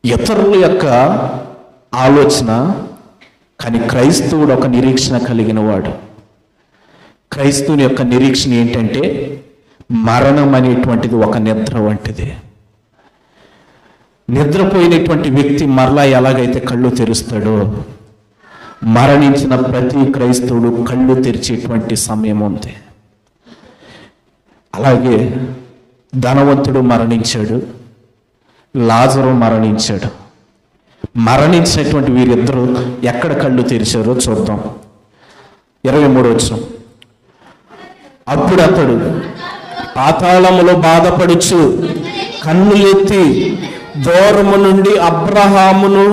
Speaker 1: ఇతరుల యొక్క ఆలోచన. కానీ క్రైస్తవుడు ఒక నిరీక్షణ కలిగిన వాడు. క్రైస్తవుని యొక్క నిరీక్షణ ఏంటంటే మరణం అనేటువంటిది ఒక నిద్ర వంటిది. నిద్రపోయినటువంటి వ్యక్తి మరలా ఎలాగైతే కళ్ళు తెరుస్తాడో, మరణించిన ప్రతి క్రైస్తవుడు కళ్ళు తెరిచేటువంటి సమయం ఉంది. అలాగే ధనవంతుడు మరణించాడు, లాజరు మరణించాడు. మరణించినటువంటి వీరిద్దరూ ఎక్కడ కళ్ళు తెరిచారో చూద్దాం. 23వ వచనం, అప్పుడు అతడు పాతాళములో బాధపడుచు కన్నులెత్తి దూరము నుండి అబ్రహామును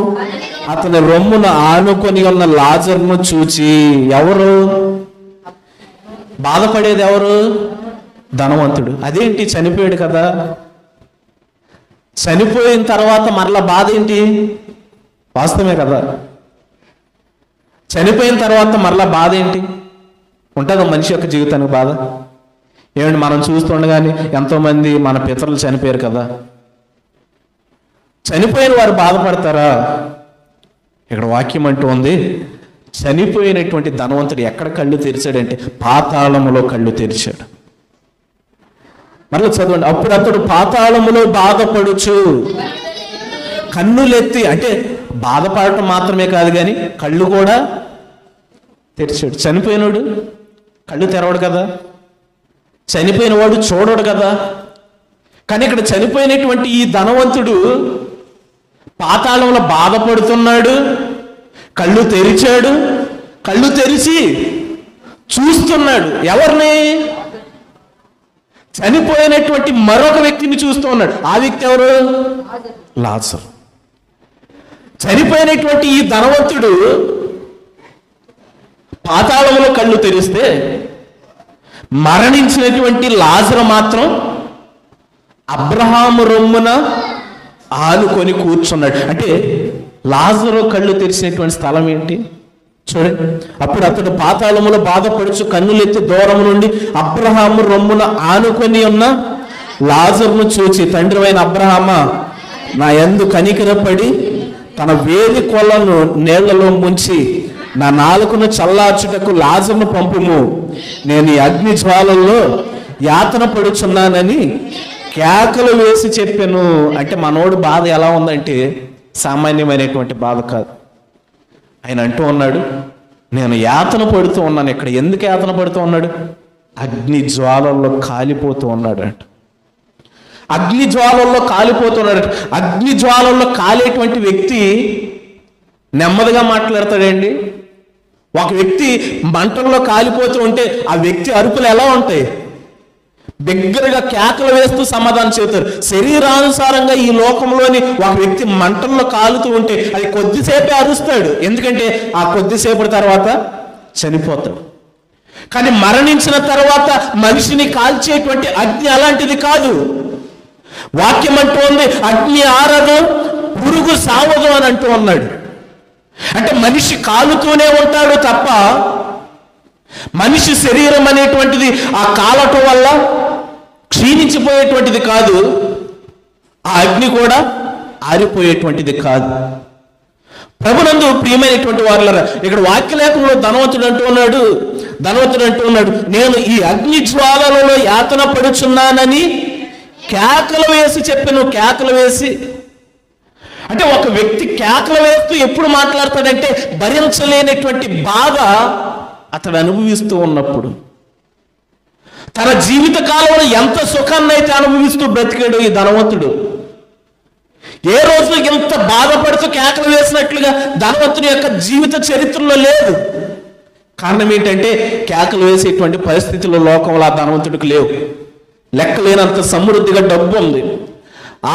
Speaker 1: అతని రొమ్మున ఆనుకొని ఉన్న లాజరును చూచి, ఎవరు బాధపడేది? ఎవరు? ధనవంతుడు. అదేంటి, చనిపోయాడు కదా. చనిపోయిన తర్వాత మరలా బాధ ఏంటి? వాస్తవమే కదా. చనిపోయిన తర్వాత మరలా బాధ ఏంటి? ఉంటుందా మనిషి యొక్క జీవితానికి బాధ? ఏమండి, మనం చూస్తుండగానే ఎంతోమంది మన పితరులు చనిపోయారు కదా. చనిపోయిన వారు బాధపడతారా? ఇక్కడ వాక్యం అంటూ ఉంది, చనిపోయినటువంటి ధనవంతుడు ఎక్కడ కళ్ళు తెరిచాడంటే పాతాళములో కళ్ళు తెరిచాడు. మరలా చదవండి. అప్పుడు అతడు పాతాళములో బాధపడుచు కన్నులెత్తి, అంటే బాధపడటం మాత్రమే కాదు కానీ కళ్ళు కూడా తెరిచాడు. చనిపోయినోడు కళ్ళు తెరవడు కదా, చనిపోయిన వాడు చూడడు కదా. కానీ ఇక్కడ చనిపోయినటువంటి ఈ ధనవంతుడు పాతాళంలో బాధపడుతున్నాడు, కళ్ళు తెరిచాడు. కళ్ళు తెరిచి చూస్తున్నాడు. ఎవరిని? చనిపోయినటువంటి మరొక వ్యక్తిని చూస్తూ ఉన్నాడు. ఆ వ్యక్తి ఎవరు? లాజరు. చనిపోయినటువంటి ఈ ధనవంతుడు పాతాళంలో కళ్ళు తెరిస్తే మరణించినటువంటి లాజరు మాత్రం అబ్రహాము రొమ్మున ఆనుకొని కూర్చున్నాడు. అంటే లాజరు కళ్ళు తెరిచినటువంటి స్థలం ఏంటి చూడండి. అప్పుడు అతడు పాతాళములో బాధపడుచు కన్నులెత్తి దూరం నుండి అబ్రహాము రొమ్మున ఆనుకొని ఉన్న లాజరును చూచి, తండ్రి అయిన అబ్రహామా, నా యందు కనికరపడి తన వేలి కొలను నీళ్లలో ముంచి నా నాలుకను చల్లార్చుటకు లాజరును పంపుము, నేను ఈ అగ్ని జ్వాలల్లో యాతన పడుచున్నానని కేకలు వేసి చెప్పాను. అంటే మనోడు బాధ ఎలా ఉందంటే సామాన్యమైనటువంటి బాధ కాదు. ఆయన అంటూ ఉన్నాడు, నేను యాతన పడుతూ ఉన్నాను. ఇక్కడ ఎందుకు యాతన పడుతూ ఉన్నాడు? అగ్ని జ్వాలల్లో కాలిపోతూ ఉన్నాడు అంట. అగ్ని జ్వాలల్లో కాలిపోతున్నాడు. అగ్ని జ్వాలల్లో కాలేటువంటి వ్యక్తి నెమ్మదిగా మాట్లాడతాడండి. ఒక వ్యక్తి మంటల్లో కాలిపోతూ ఉంటే ఆ వ్యక్తి అరుపులు ఎలా ఉంటాయి? బిగ్గరగా కేకలు వేస్తూ సమాధానం చెబుతారు. శరీరానుసారంగా ఈ లోకంలోని ఒక వ్యక్తి మంటల్లో కాలుతూ ఉంటే అది కొద్దిసేపే అరుస్తాడు, ఎందుకంటే ఆ కొద్దిసేపటి తర్వాత చనిపోతాడు. కానీ మరణించిన తర్వాత మనిషిని కాల్చేటువంటి అగ్ని అలాంటిది కాదు. వాక్యం అంటూ ఉంది, అగ్ని ఆరదు, పురుగు సావదు అని అంటూ ఉన్నాడు. అంటే మనిషి కాలుతూనే ఉంటాడు తప్ప మనిషి శరీరం అనేటువంటిది ఆ కాలటం వల్ల క్షీణించిపోయేటువంటిది కాదు, ఆ అగ్ని కూడా ఆరిపోయేటువంటిది కాదు. ప్రభునందు ప్రియమైనటువంటి వారులారా, ఇక్కడ వాక్యలేఖంలో ధనవంతుడు అంటూ ఉన్నాడు, నేను ఈ అగ్ని జ్వాలలలో యాతన పడుచున్నానని కేకలు వేసి చెప్పాను. కేకలు వేసి అంటే ఒక వ్యక్తి కేకలు వేస్తూ ఎప్పుడు మాట్లాడతాడంటే భరించలేనటువంటి బాధ అతడు అనుభవిస్తూ ఉన్నప్పుడు. తన జీవిత కాలంలో ఎంత సుఖాన్ని అయితే అనుభవిస్తూ బ్రతికాడు ఈ ధనవంతుడు, ఏ రోజు ఇంత బాధపడుతూ కేకలు వేసినట్లుగా ధనవంతుని యొక్క జీవిత చరిత్రలో లేదు. కారణం ఏంటంటే కేకలు వేసేటువంటి పరిస్థితుల్లో లోకంలో ఆ ధనవంతుడికి లేవు. లెక్కలేనంత సమృద్ధిగా డబ్బు ఉంది,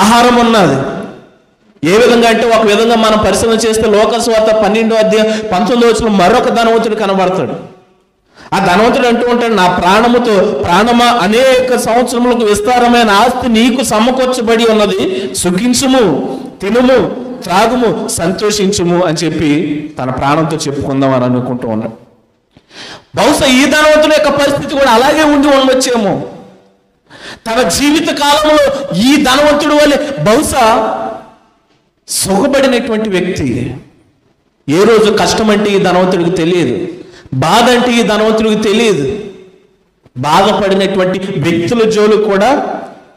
Speaker 1: ఆహారం ఉన్నది. ఏ విధంగా అంటే ఒక విధంగా మనం పరిశీలన చేస్తే లోకస్వార్త 12:19 మరొక ధనవంతుడు కనబడతాడు. ఆ ధనవంతుడు అంటూ ఉంటాడు, నా ప్రాణమా అనేక సంవత్సరములకు విస్తారమైన ఆస్తి నీకు సమకూర్చబడి ఉన్నది, సుఖించుము, తినుము, త్రాగుము, సంతోషించుము అని చెప్పి తన ప్రాణంతో చెప్పుకుందాం అని అనుకుంటూ ఉన్నాడు. బహుశా ఈ ధనవంతుని యొక్క పరిస్థితి కూడా అలాగే ఉండి ఉండొచ్చేమో. తన జీవిత కాలంలో ఈ ధనవంతుడు వల్లే బహుశా సుఖపడినటువంటి వ్యక్తి. ఏ రోజు కష్టం అంటే ఈ ధనవంతుడికి తెలియదు, బాధ అంటే ఈ ధనవంతుడికి తెలియదు. బాధపడినటువంటి వ్యక్తుల జోలు కూడా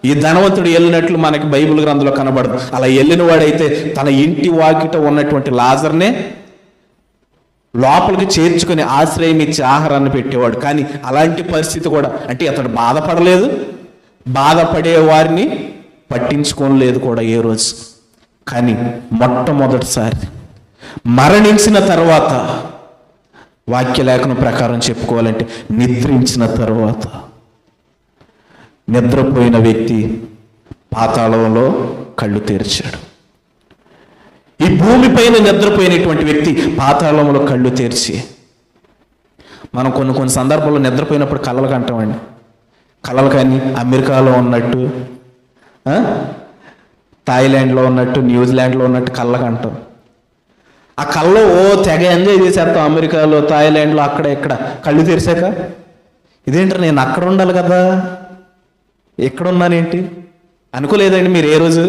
Speaker 1: ఈ ధనవంతుడు వెళ్ళినట్లు మనకి బైబిల్ గ్రంథంలో కనబడదు. అలా వెళ్ళిన వాడైతే తన ఇంటి వాకిట ఉన్నటువంటి లాజర్నే లోపలికి చేర్చుకుని ఆశ్రయం ఇచ్చి ఆహారాన్ని పెట్టేవాడు. కానీ అలాంటి పరిస్థితి కూడా, అంటే అతడు బాధపడలేదు, బాధపడే వారిని పట్టించుకోలేదు కూడా ఏ రోజు. కానీ మొట్టమొదటిసారి మరణించిన తర్వాత, వాక్యలేఖనం ప్రకారం చెప్పుకోవాలంటే నిద్రించిన తర్వాత, నిద్రపోయిన వ్యక్తి పాతాళంలో కళ్ళు తెరిచాడు. ఈ భూమిపైన నిద్రపోయినటువంటి వ్యక్తి పాతాళంలో కళ్ళు తెరిచి, మనం కొన్ని సందర్భాల్లో నిద్రపోయినప్పుడు కలలు కంటామండి. కలలు కానీ అమెరికాలో ఉన్నట్టు, థాయిలాండ్లో ఉన్నట్టు, న్యూజిలాండ్లో ఉన్నట్టు కళ్ళకంటాం. ఆ కళ్ళు తెగ ఎంజాయ్ చేసేస్తాం. అమెరికాలో, థాయిలాండ్లో, అక్కడ ఇక్కడ. కళ్ళు తెరిసాక ఇదేంటారు, నేను అక్కడ ఉండాలి కదా, ఎక్కడున్నానేంటి అనుకోలేదండి మీరు? ఏ రోజు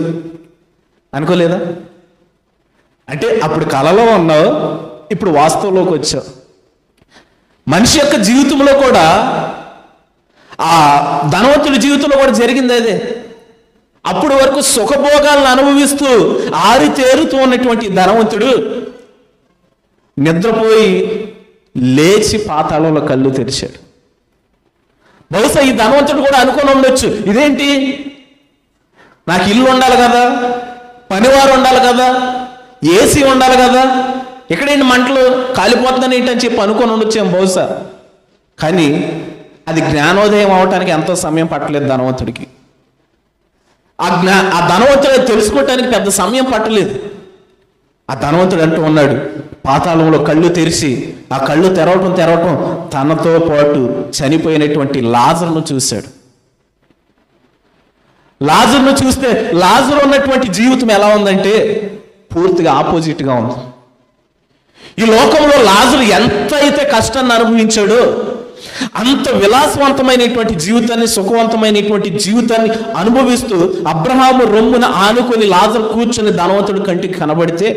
Speaker 1: అనుకోలేదా? అంటే అప్పుడు కళలో ఉన్నావు, ఇప్పుడు వాస్తవంలోకి వచ్చావు. మనిషి యొక్క జీవితంలో కూడా, ఆ ధనవంతుడి జీవితంలో కూడా జరిగింది అదే. అప్పుడు వరకు సుఖభోగాలను అనుభవిస్తూ ఆరితేరుతూ ఉన్నటువంటి ధనవంతుడు నిద్రపోయి లేచి పాతాళంలో కళ్ళు తెరిచాడు. బహుశా ఈ ధనవంతుడు కూడా అనుకుని ఉండొచ్చు, ఇదేంటి, నాకు ఇల్లు ఉండాలి కదా, పనివారు ఉండాలి కదా, ఏసీ ఉండాలి కదా, ఎక్కడేంటి మంటలు కాలిపోతుందని ఏంటని చెప్పి అనుకొని ఉండొచ్చాం బహుశా. కానీ అది జ్ఞానోదయం అవటానికి ఎంతో సమయం పట్టలేదు ధనవంతుడికి. ఆ ధనవంతుడు తెలుసుకోవటానికి పెద్ద సమయం పట్టలేదు. ఆ ధనవంతుడు అంటూ ఉన్నాడు, పాతాళంలో కళ్ళు తెరిచి, ఆ కళ్ళు తెరవటం తనతో పాటు చనిపోయినటువంటి లాజరును చూశాడు. లాజరును చూస్తే లాజరు ఉన్నటువంటి జీవితం ఎలా ఉందంటే పూర్తిగా ఆపోజిట్గా ఉంది. ఈ లోకంలో లాజరు ఎంత అయితే కష్టాన్ని అనుభవించాడో అంత విలాసవంతమైనటువంటి జీవితాన్ని, సుఖవంతమైనటువంటి జీవితాన్ని అనుభవిస్తూ అబ్రహాము రొమ్మున ఆనుకొని లాజరు కూర్చొని ధనవంతుడు కంటికి కనబడితే,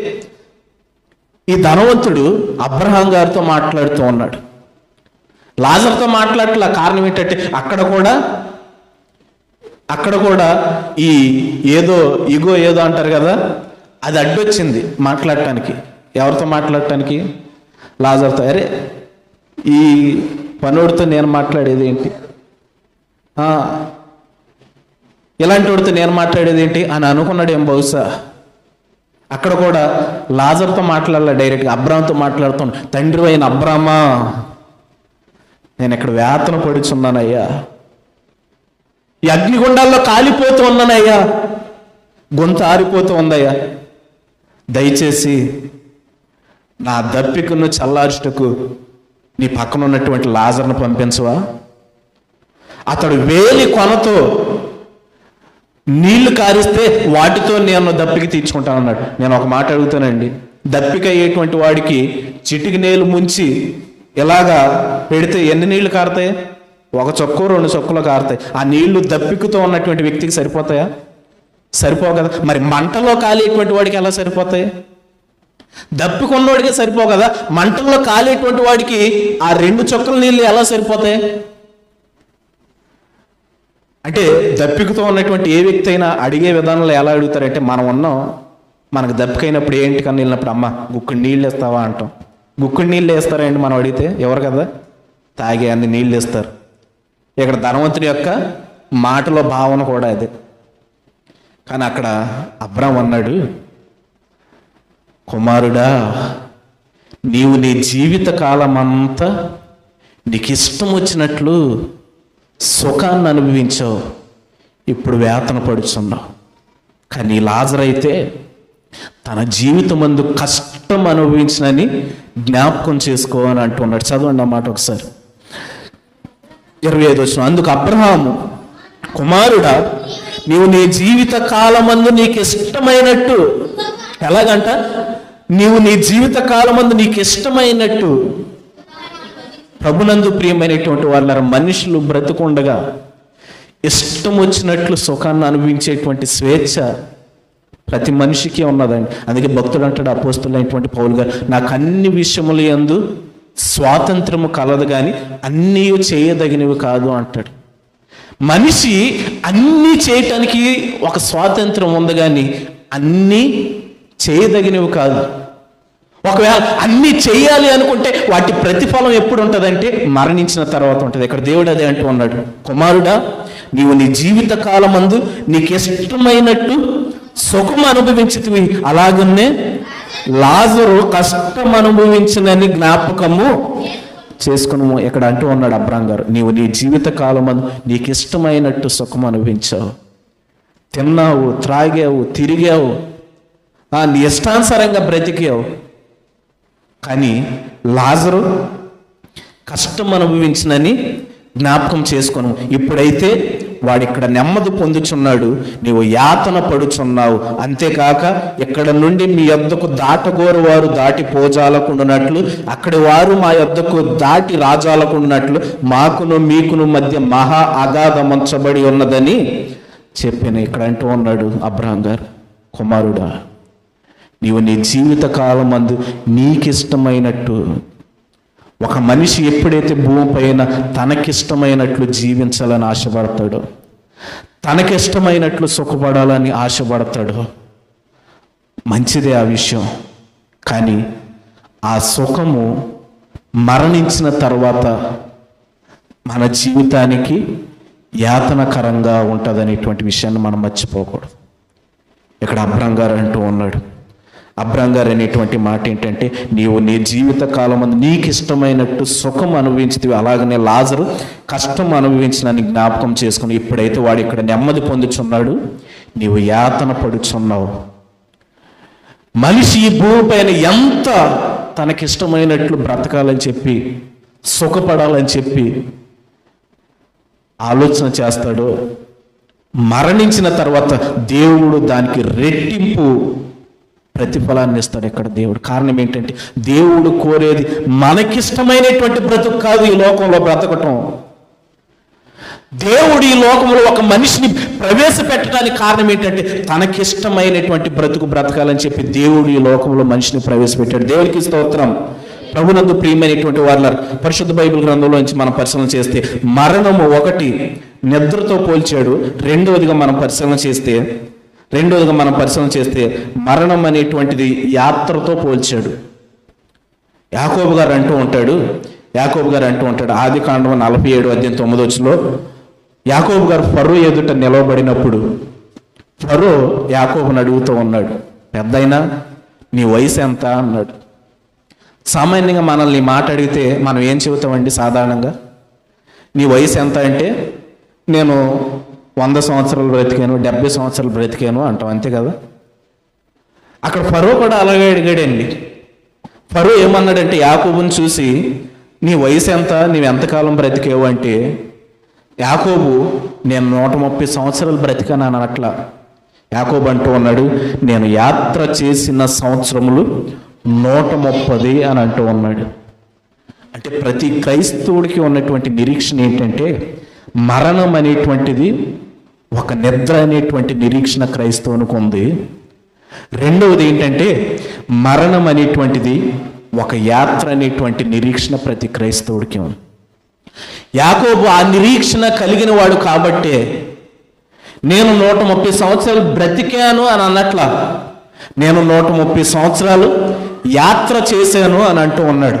Speaker 1: ఈ ధనవంతుడు అబ్రహాం గారితో మాట్లాడుతూ ఉన్నాడు. లాజరుతో మాట్లాడట్ల. కారణం ఏంటంటే అక్కడ కూడా ఈ ఇగో ఏదో అంటారు కదా, అది అడ్డొచ్చింది మాట్లాడటానికి. ఎవరితో మాట్లాడటానికి? లాజరుతో. అరే, ఈ పనోడితో నేను మాట్లాడేది ఏంటి, ఇలాంటి వాడితో నేను మాట్లాడేది ఏంటి అని అనుకున్నాడు ఏం బహుశా. అక్కడ కూడా లాజరుతో మాట్లాడాల, డైరెక్ట్గా అబ్రాహాంతో మాట్లాడుతున్నాడు. తండ్రి అయిన అబ్రామా, నేను ఇక్కడ వేతన పడుచున్నానయ్యా, ఈ అగ్నిగుండాల్లో కాలిపోతూ ఉన్నానయ్యా, గొంతు ఆరిపోతూ ఉందయ్యా, దయచేసి నా దప్పికను చల్లార్చుటకు నీ పక్కన ఉన్నటువంటి లాజర్ను పంపించవా? అతడు వేలి కొనతో నీళ్లు కారిస్తే వాటితో నేను దప్పిక తీర్చుకుంటాను అన్నాడు. నేను ఒక మాట అడుగుతానండి, దప్పిక అయ్యేటువంటి వాడికి చిటికి నీళ్ళు ముంచి ఇలాగా పెడితే ఎన్ని నీళ్లు కారుతాయి? ఒక చొక్కు 2 చొక్కులు కారుతాయి. ఆ నీళ్లు దప్పికతో ఉన్నటువంటి వ్యక్తికి సరిపోతాయా? సరిపోవు కదా. మరి మంటలో కాలేటువంటి వాడికి ఎలా సరిపోతాయి? దప్పికొన్నోడికే సరిపోవు కదా. మంటల్లో కాలేటువంటి వాడికి ఆ 2 చొక్కల నీళ్ళు ఎలా సరిపోతాయి? అంటే దప్పికతో ఉన్నటువంటి ఏ వ్యక్తి అయినా అడిగే విధానంలో ఎలా అడుగుతారంటే, మనకు దప్పికైనప్పుడు ఏంటి కన్నా వెళ్ళినప్పుడు, అమ్మ గుక్కుడు నీళ్ళు వేస్తావా అంటాం. గుక్కుడు నీళ్ళు వేస్తారండి మనం అడిగితే? ఎవరు కదా, తాగే అన్ని నీళ్ళు వేస్తారు. ఇక్కడ ధనవంతుడి యొక్క మాటలో భావన కూడా అదే. కానీ అక్కడ అబ్రాహాము అన్నాడు, కుమారుడా, నీవు నీ జీవిత కాలం అంతా నీకు ఇష్టం వచ్చినట్లు సుఖాన్ని అనుభవించావు, ఇప్పుడు వేతన పడుచున్నావు. కానీ లాజరు అయితే తన జీవితమందు కష్టం అనుభవించినని జ్ఞాపకం చేసుకో అని అంటున్నాడు. చదవండి అన్నమాట ఒకసారి 25 వచనం. అందుకు అబ్రహాము, కుమారుడా, నీవు నీ జీవిత కాలమందు నీకు ఇష్టమైనట్టు, ఎలాగంట, నీవు నీ జీవిత కాలమందు నీకు ఇష్టమైనట్టు. ప్రభునందు ప్రియమైనటువంటి వాళ్ళ మనుషులు బ్రతుకుండగా ఇష్టం వచ్చినట్లు సుఖాన్ని అనుభవించేటువంటి స్వేచ్ఛ ప్రతి మనిషికి ఉన్నదండి. అందుకే భక్తుడు అంటాడు, అపోస్తులైనటువంటి పౌలు గారు, నాకు అన్ని విషయముల యందు స్వాతంత్రము కలదు కానీ అన్నీ చేయదగినవి కాదు అంటాడు. మనిషి అన్నీ చేయటానికి ఒక స్వాతంత్రం ఉంది కానీ అన్నీ చేయదగినవి కాదు. ఒకవేళ అన్నీ చేయాలి అనుకుంటే వాటి ప్రతిఫలం ఎప్పుడు ఉంటుందంటే మరణించిన తర్వాత ఉంటుంది. ఇక్కడ దేవుడు అదే అంటూ ఉన్నాడు, కుమారుడా, నీవు నీ జీవిత కాలమందు నీకు ఇష్టమైనట్టు సుఖం అనుభవించితివి, అలాగనే లాజరు కష్టం అనుభవించినని జ్ఞాపకము చేసుకును. ఇక్కడ అంటూ ఉన్నాడు అబ్రాహాం గారు, నీవు నీ జీవిత కాలమందు నీకు ఇష్టమైనట్టు సుఖం అనుభవించావు, తిన్నావు, త్రాగావు, తిరిగావు, నీ ఇష్టానుసారంగా బ్రతికావు. కానీ లాజరు కష్టం అనుభవించినని జ్ఞాపకం చేసుకొను. ఇప్పుడైతే వాడు ఇక్కడ నెమ్మది పొందుచున్నాడు, నీవు యాతన పడుచున్నావు. అంతేకాక ఇక్కడ నుండి మీ యొద్దకు దాటగోరు వారు దాటి పోజాలకుండునట్లు, అక్కడి వారు మా యొద్దకు దాటి రాజాలకుండునట్లు మాకును మీకును మధ్య మహా అగాధమంచబడి ఉన్నదని చెప్పిన. ఇక్కడ అంటూ ఉన్నాడు అబ్రహాం గారు, కుమారుడా, నీవు నీ జీవిత కాలం అందు నీకిష్టమైనట్టు, ఒక మనిషి ఎప్పుడైతే భూమిపైన తనకిష్టమైనట్లు జీవించాలని ఆశపడతాడో, తనకిష్టమైనట్లు సుఖపడాలని ఆశపడతాడో, మంచిదే ఆ విషయం. కానీ ఆ సుఖము మరణించిన తర్వాత మన జీవితానికి యాతనకరంగా ఉంటుందనేటువంటి విషయాన్ని మనం మర్చిపోకూడదు. ఇక్కడ అబ్రహాం గారు అంటూ ఉన్నాడు. అబ్రహాం గారు అనేటువంటి మాట ఏంటంటే, నీవు నీ జీవిత కాలం అందు నీకు ఇష్టమైనట్టు సుఖం అనుభవించితే, అలాగనే లాజరు కష్టం అనుభవించినని జ్ఞాపకం చేసుకుని, ఇప్పుడైతే వాడు ఇక్కడ నెమ్మది పొందుచున్నాడు, నీవు యాతన పడుచున్నావు. మనిషి ఈ భూమిపైన ఎంత తనకిష్టమైనట్లు బ్రతకాలని చెప్పి, సుఖపడాలని చెప్పి ఆలోచన చేస్తాడో, మరణించిన తర్వాత దేవుడు దానికి రెట్టింపు ప్రతిఫలాన్ని ఇస్తాడు ఇక్కడ దేవుడు. కారణం ఏంటంటే, దేవుడు కోరేది మనకిష్టమైనటువంటి బ్రతుకు కాదు ఈ లోకంలో బ్రతకటం. దేవుడు ఈ లోకంలో ఒక మనిషిని ప్రవేశపెట్టడానికి కారణం ఏంటంటే, తనకిష్టమైనటువంటి బ్రతుకు బ్రతకాలని చెప్పి దేవుడు ఈ లోకంలో మనిషిని ప్రవేశపెట్టాడు. దేవునికి స్తోత్రం. ప్రభునందు ప్రియమైనటువంటి వారు, పరిశుద్ధ బైబిల్ గ్రంథంలో నుంచి మనం పరిశీలన చేస్తే, మరణము ఒకటి నిద్రతో పోల్చాడు. రెండవదిగా మనం పరిశీలన చేస్తే మరణం అనేటువంటిది యాత్రతో పోల్చాడు. యాకోబు గారు అంటూ ఉంటాడు ఆది కాండం 47:9 యాకోబు గారు ఫరో ఎదుట నిలవబడినప్పుడు ఫరో యాకోబుని అడుగుతూ ఉన్నాడు, పెద్దయినా నీ వయసు ఎంత అన్నాడు. సామాన్యంగా మనల్ని మాట అడిగితే మనం ఏం చెబుతామండి? సాధారణంగా నీ వయసు ఎంత అంటే, నేను 100 సంవత్సరాలు బ్రతికాను, 70 సంవత్సరాలు బ్రతికాను అంటాం, అంతే కదా. అక్కడ ఫరో కూడా అలాగే అడిగాడండి. ఫరో ఏమన్నాడంటే, యాకోబుని చూసి నీ వయసు ఎంత, నీవు ఎంతకాలం బ్రతికావు అంటే, యాకోబు నేను 130 సంవత్సరాలు బ్రతికాను అని అట్లా. యాకోబు అంటూ ఉన్నాడు, నేను యాత్ర చేసిన సంవత్సరములు 130 అని అంటూ ఉన్నాడు. అంటే ప్రతి క్రైస్తవుడికి ఉన్నటువంటి నిరీక్షణ ఏంటంటే, మరణం అనేటువంటిది ఒక నిద్ర అనేటువంటి నిరీక్షణ క్రైస్తవునికి ఉంది. రెండవది ఏంటంటే, మరణం అనేటువంటిది ఒక యాత్ర అనేటువంటి నిరీక్షణ ప్రతి క్రైస్తవుడికి ఉంది. యాకోబు ఆ నిరీక్షణ కలిగిన వాడు కాబట్టే నేను 130 సంవత్సరాలు బ్రతికాను అని అన్నట్ల, నేను 130 సంవత్సరాలు యాత్ర చేశాను అని అంటూ ఉన్నాడు.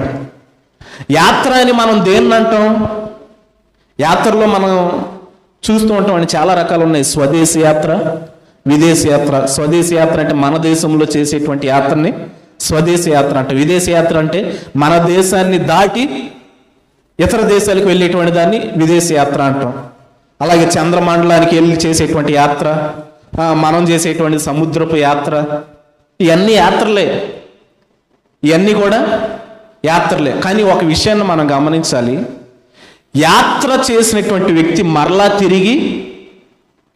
Speaker 1: యాత్ర అని మనం దేన్ని అంటాం? యాత్రలో మనం చూస్తూ ఉంటాం అండి, చాలా రకాలు ఉన్నాయి. స్వదేశీ యాత్ర, విదేశీ యాత్ర. స్వదేశీ యాత్ర అంటే మన దేశంలో చేసేటువంటి యాత్రని స్వదేశీ యాత్ర అంట. విదేశీ యాత్ర అంటే మన దేశాన్ని దాటి ఇతర దేశాలకు వెళ్ళేటువంటి దాన్ని విదేశీ యాత్ర అంటాం. అలాగే చంద్రమండలానికి వెళ్ళి చేసేటువంటి యాత్ర, మనం చేసేటువంటి సముద్రపు యాత్ర, ఇవన్నీ యాత్రలే, ఇవన్నీ కూడా యాత్రలే. కానీ ఒక విషయాన్ని మనం గమనించాలి, యాత్ర చేసినటువంటి వ్యక్తి మరలా తిరిగి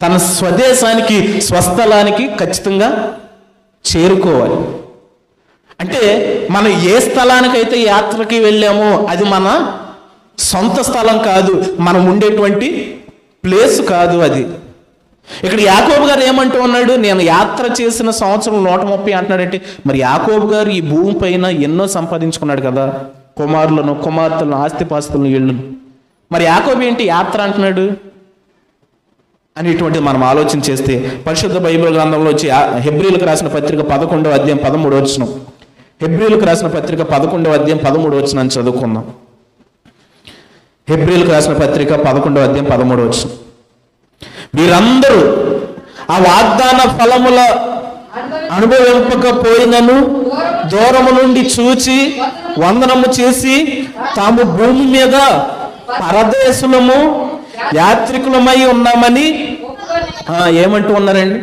Speaker 1: తన స్వదేశానికి, స్వస్థలానికి ఖచ్చితంగా చేరుకోవాలి. అంటే మనం ఏ స్థలానికైతే యాత్రకి వెళ్ళామో అది మన సొంత స్థలం కాదు, మనం ఉండేటువంటి ప్లేస్ కాదు అది. ఇక్కడ యాకోబు గారు ఏమంటూ ఉన్నాడు, నేను యాత్ర చేసిన సంవత్సరం 130 అంటున్నాడంటే, మరి యాకోబు గారు ఈ భూమి పైన ఎన్నో సంపాదించుకున్నాడు కదా, కుమారులను, కుమార్తెలను, ఆస్తిపాస్తులను, ఇళ్ళను. మరి యాకోబు ఏంటి యాత్ర అంటున్నాడు అనేటువంటిది మనం ఆలోచన చేస్తే, పరిశుద్ధ బైబిల్ గ్రంథంలో వచ్చి హెబ్రీలకు రాసిన పత్రిక 11వ అధ్యాయం 13వ వచనం, హెబ్రీలకు రాసిన పత్రిక 11వ అధ్యాయం 13వ వచనాన్ని చదువుకుందాం. హెబ్రీలకు రాసిన పత్రిక 11వ అధ్యాయం 13వ వచనం. వీరందరూ ఆ వాగ్దాన ఫలముల అనుభవింపకపోయినను దూరము నుండి చూచి వందనము చేసి తాము భూమి మీద పరదేశులము యాత్రికులమై ఉన్నామని ఏమంటూ ఉన్నారండి.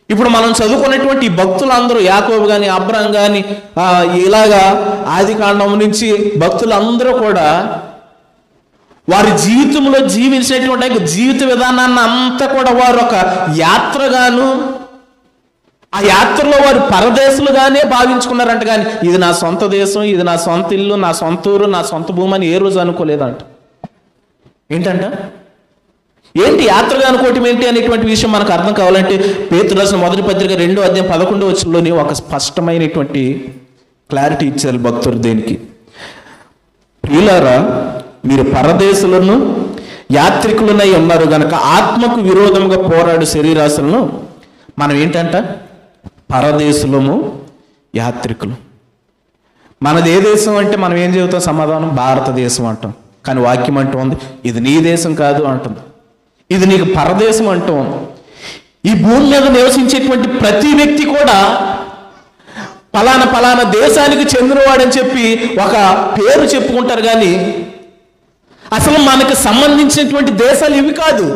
Speaker 1: ఇప్పుడు మనం చదువుకున్నటువంటి భక్తులందరూ, యాకోబు కానీ, అబ్రహాం కానీ, ఇలాగా ఆది కాండం నుంచి భక్తులందరూ కూడా వారి జీవితంలో జీవించినటువంటి జీవిత విధానాన్ని అంతా కూడా వారు ఒక యాత్రగాను, ఆ యాత్రలో వారు పరదేశులుగానే భావించుకున్నారంట. కానీ ఇది నా సొంత దేశం, ఇది నా సొంత ఇల్లు, నా సొంత ఊరు, నా సొంత భూమి అని ఏ రోజు అనుకోలేదంట. ఏంటంట? ఏంటి యాత్రగా అనుకోవటం ఏంటి అనేటువంటి విషయం మనకు అర్థం కావాలంటే పేతురు రాసిన మొదటి పత్రిక 2వ అధ్యాయం 11వ వచనంలోని ఒక స్పష్టమైనటువంటి క్లారిటీ ఇచ్చారు భక్తులు. దేనికి? ప్రియులారా, మీరు పరదేశులను యాత్రికులనై ఉన్నారు గనక ఆత్మకు విరోధంగా పోరాడు శరీరాశలను మనం ఏంటంట? పరదేశులము, యాత్రికులు. మనది ఏ దేశం అంటే మనం ఏం చెబుతాం? సమాధానం భారతదేశం అంటాం. కానీ వాక్యం అంటూ ఉంది ఇది నీ దేశం కాదు అంటుంది, ఇది నీకు పరదేశం అంటూ ఉంది. ఈ భూమి మీద నివసించేటువంటి ప్రతి వ్యక్తి కూడా పలానా పలానా దేశానికి చెందినవాడని చెప్పి ఒక పేరు చెప్పుకుంటారు. కానీ అసలు మనకు సంబంధించినటువంటి దేశాలు ఇవి కాదు.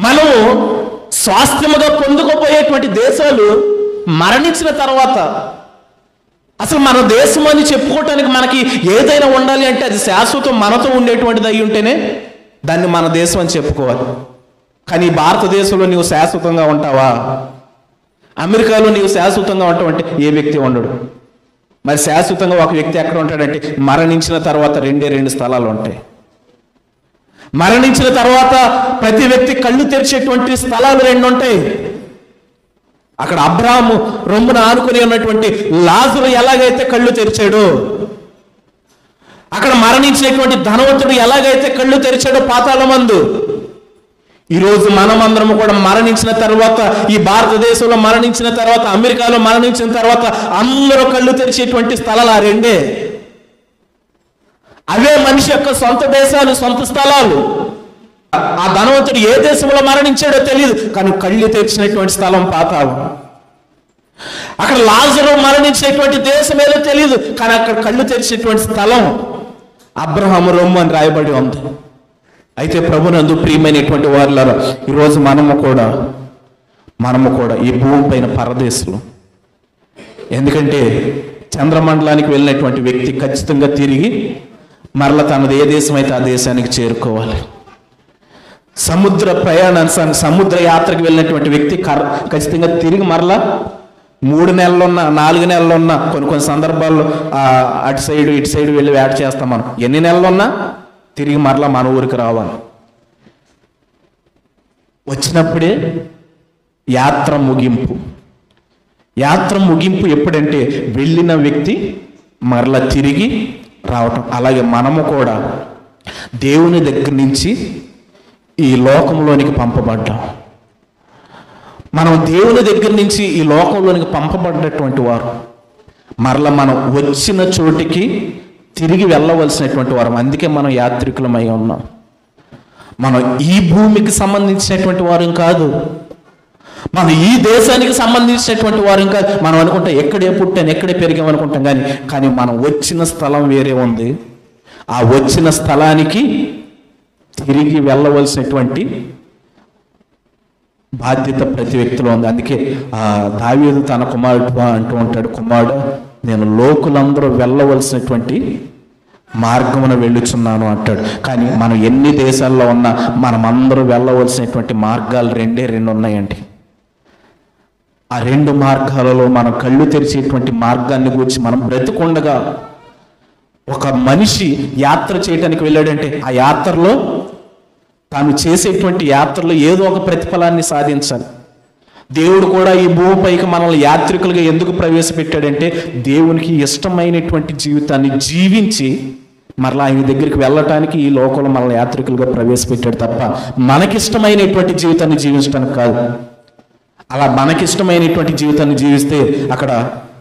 Speaker 1: మనము స్వాస్థ్యముగా పొందుకోపోయేటువంటి దేశాలు మరణించిన తర్వాత. అసలు మన దేశం అని చెప్పుకోవటానికి మనకి ఏదైనా ఉండాలి అంటే అది శాశ్వతం మనతో ఉండేటువంటిది అయి ఉంటేనే దాన్ని మన దేశం అని చెప్పుకోవాలి. కానీ భారతదేశంలో నీవు శాశ్వతంగా ఉంటావా? అమెరికాలో నీవు శాశ్వతంగా ఉంటావు అంటే ఏ వ్యక్తి ఉండడు. మరి శాశ్వతంగా ఒక వ్యక్తి ఎక్కడ ఉంటాడంటే మరణించిన తర్వాత 2 స్థలాలు ఉంటాయి. మరణించిన తర్వాత ప్రతి వ్యక్తి కళ్ళు తెరిచేటువంటి స్థలాలు 2 ఉంటాయి. అక్కడ అబ్రాహాము రొమ్మున ఆనుకుని ఉన్నటువంటి లాజరు ఎలాగైతే కళ్ళు తెరిచాడో, అక్కడ మరణించినటువంటి ధనవంతుడు ఎలాగైతే కళ్ళు తెరిచాడో పాతాళమందు, ఈరోజు మనమందరము కూడా మరణించిన తర్వాత, ఈ భారతదేశంలో మరణించిన తర్వాత, అమెరికాలో మరణించిన తర్వాత అందరూ కళ్ళు తెరిచేటువంటి స్థలాలు ఆ 2. అవే మనిషి యొక్క సొంత దేశాలు, సొంత స్థలాలు. ఆ ధనవంతుడు ఏ దేశంలో మరణించాడో తెలియదు, కానీ కళ్ళు తెరిచినటువంటి స్థలం పాతాళం. అక్కడ లాజరు మరణించినటువంటి దేశం ఏదో తెలియదు, కానీ అక్కడ కళ్ళు తెరిచినటువంటి స్థలం అబ్రహాము రొమ్ము అని రాయబడి ఉంది. అయితే ప్రభునందు ప్రియమైనటువంటి వారులారా, ఈరోజు మనము కూడా ఈ భూమి పైన పరదేశులు. ఎందుకంటే చంద్రమండలానికి వెళ్ళినటువంటి వ్యక్తి ఖచ్చితంగా తిరిగి మరల తనది ఏ దేశం అయితే ఆ దేశానికి చేరుకోవాలి. సముద్ర ప్రయాణాన్ని, సముద్ర యాత్రకు వెళ్ళినటువంటి వ్యక్తి ఖచ్చితంగా తిరిగి మరలా 3 నెలలున్నా 4 నెలలున్నా, కొన్ని సందర్భాల్లో అటు సైడ్ ఇటు సైడ్ వెళ్ళి వేట చేస్తాం. మనం ఎన్ని నెలలున్నా తిరిగి మరలా మన ఊరికి రావాలి. వచ్చినప్పుడే యాత్ర ముగింపు. యాత్ర ముగింపు ఎప్పుడంటే వెళ్ళిన వ్యక్తి మరలా తిరిగి రావటం. అలాగే మనము కూడా దేవుని దగ్గర నుంచి ఈ లోకంలోనికి పంపబడ్డాం. మనం దేవుని దగ్గర నుంచి ఈ లోకంలోనికి పంపబడ్డటువంటి వారు మరలా మనం వచ్చిన చోటికి తిరిగి వెళ్ళవలసినటువంటి వారు. అందుకే మనం యాత్రికులమై ఉన్నాం. మనం ఈ భూమికి సంబంధించినటువంటి వారు కాదు, మనం ఈ దేశానికి సంబంధించినటువంటి వారు కాదు. మనం అనుకుంటాం ఎక్కడే పుట్టాను, ఎక్కడే పెరిగాం అనుకుంటాం. కానీ మనం వచ్చిన స్థలం వేరే ఉంది. ఆ వచ్చిన స్థలానికి తిరిగి వెళ్ళవలసినటువంటి బాధ్యత ప్రతి వ్యక్తిలో ఉంది. అందుకే దావీదు తన కుమారుడు అంటూ ఉంటాడు, కుమారుడు నేను లోకులందరూ వెళ్ళవలసినటువంటి మార్గమున వెళ్ళుచున్నాను అంటాడు. కానీ మనం ఎన్ని దేశాల్లో ఉన్నా మనమందరూ వెళ్ళవలసినటువంటి మార్గాలు 2 ఉన్నాయండి. ఆ 2 మార్గాలలో మనం కళ్ళు తెరిచేటువంటి మార్గాన్ని గురించి మనం బ్రతికుండగా ఒక మనిషి యాత్ర చేయడానికి వెళ్ళాడంటే ఆ యాత్రలో తాను చేసేటువంటి యాత్రలో ఏదో ఒక ప్రతిఫలాన్ని సాధించాలి. దేవుడు కూడా ఈ భూమిపైకి మనల్ని యాత్రికులుగా ఎందుకు ప్రవేశపెట్టాడంటే దేవునికి ఇష్టమైనటువంటి జీవితాన్ని జీవించి మరలా ఆయన దగ్గరికి వెళ్ళటానికి ఈ లోకంలో మనల్ని యాత్రికులుగా ప్రవేశపెట్టాడు తప్ప మనకిష్టమైనటువంటి జీవితాన్ని జీవించడానికి కాదు. అలా మనకిష్టమైనటువంటి జీవితాన్ని జీవిస్తే అక్కడ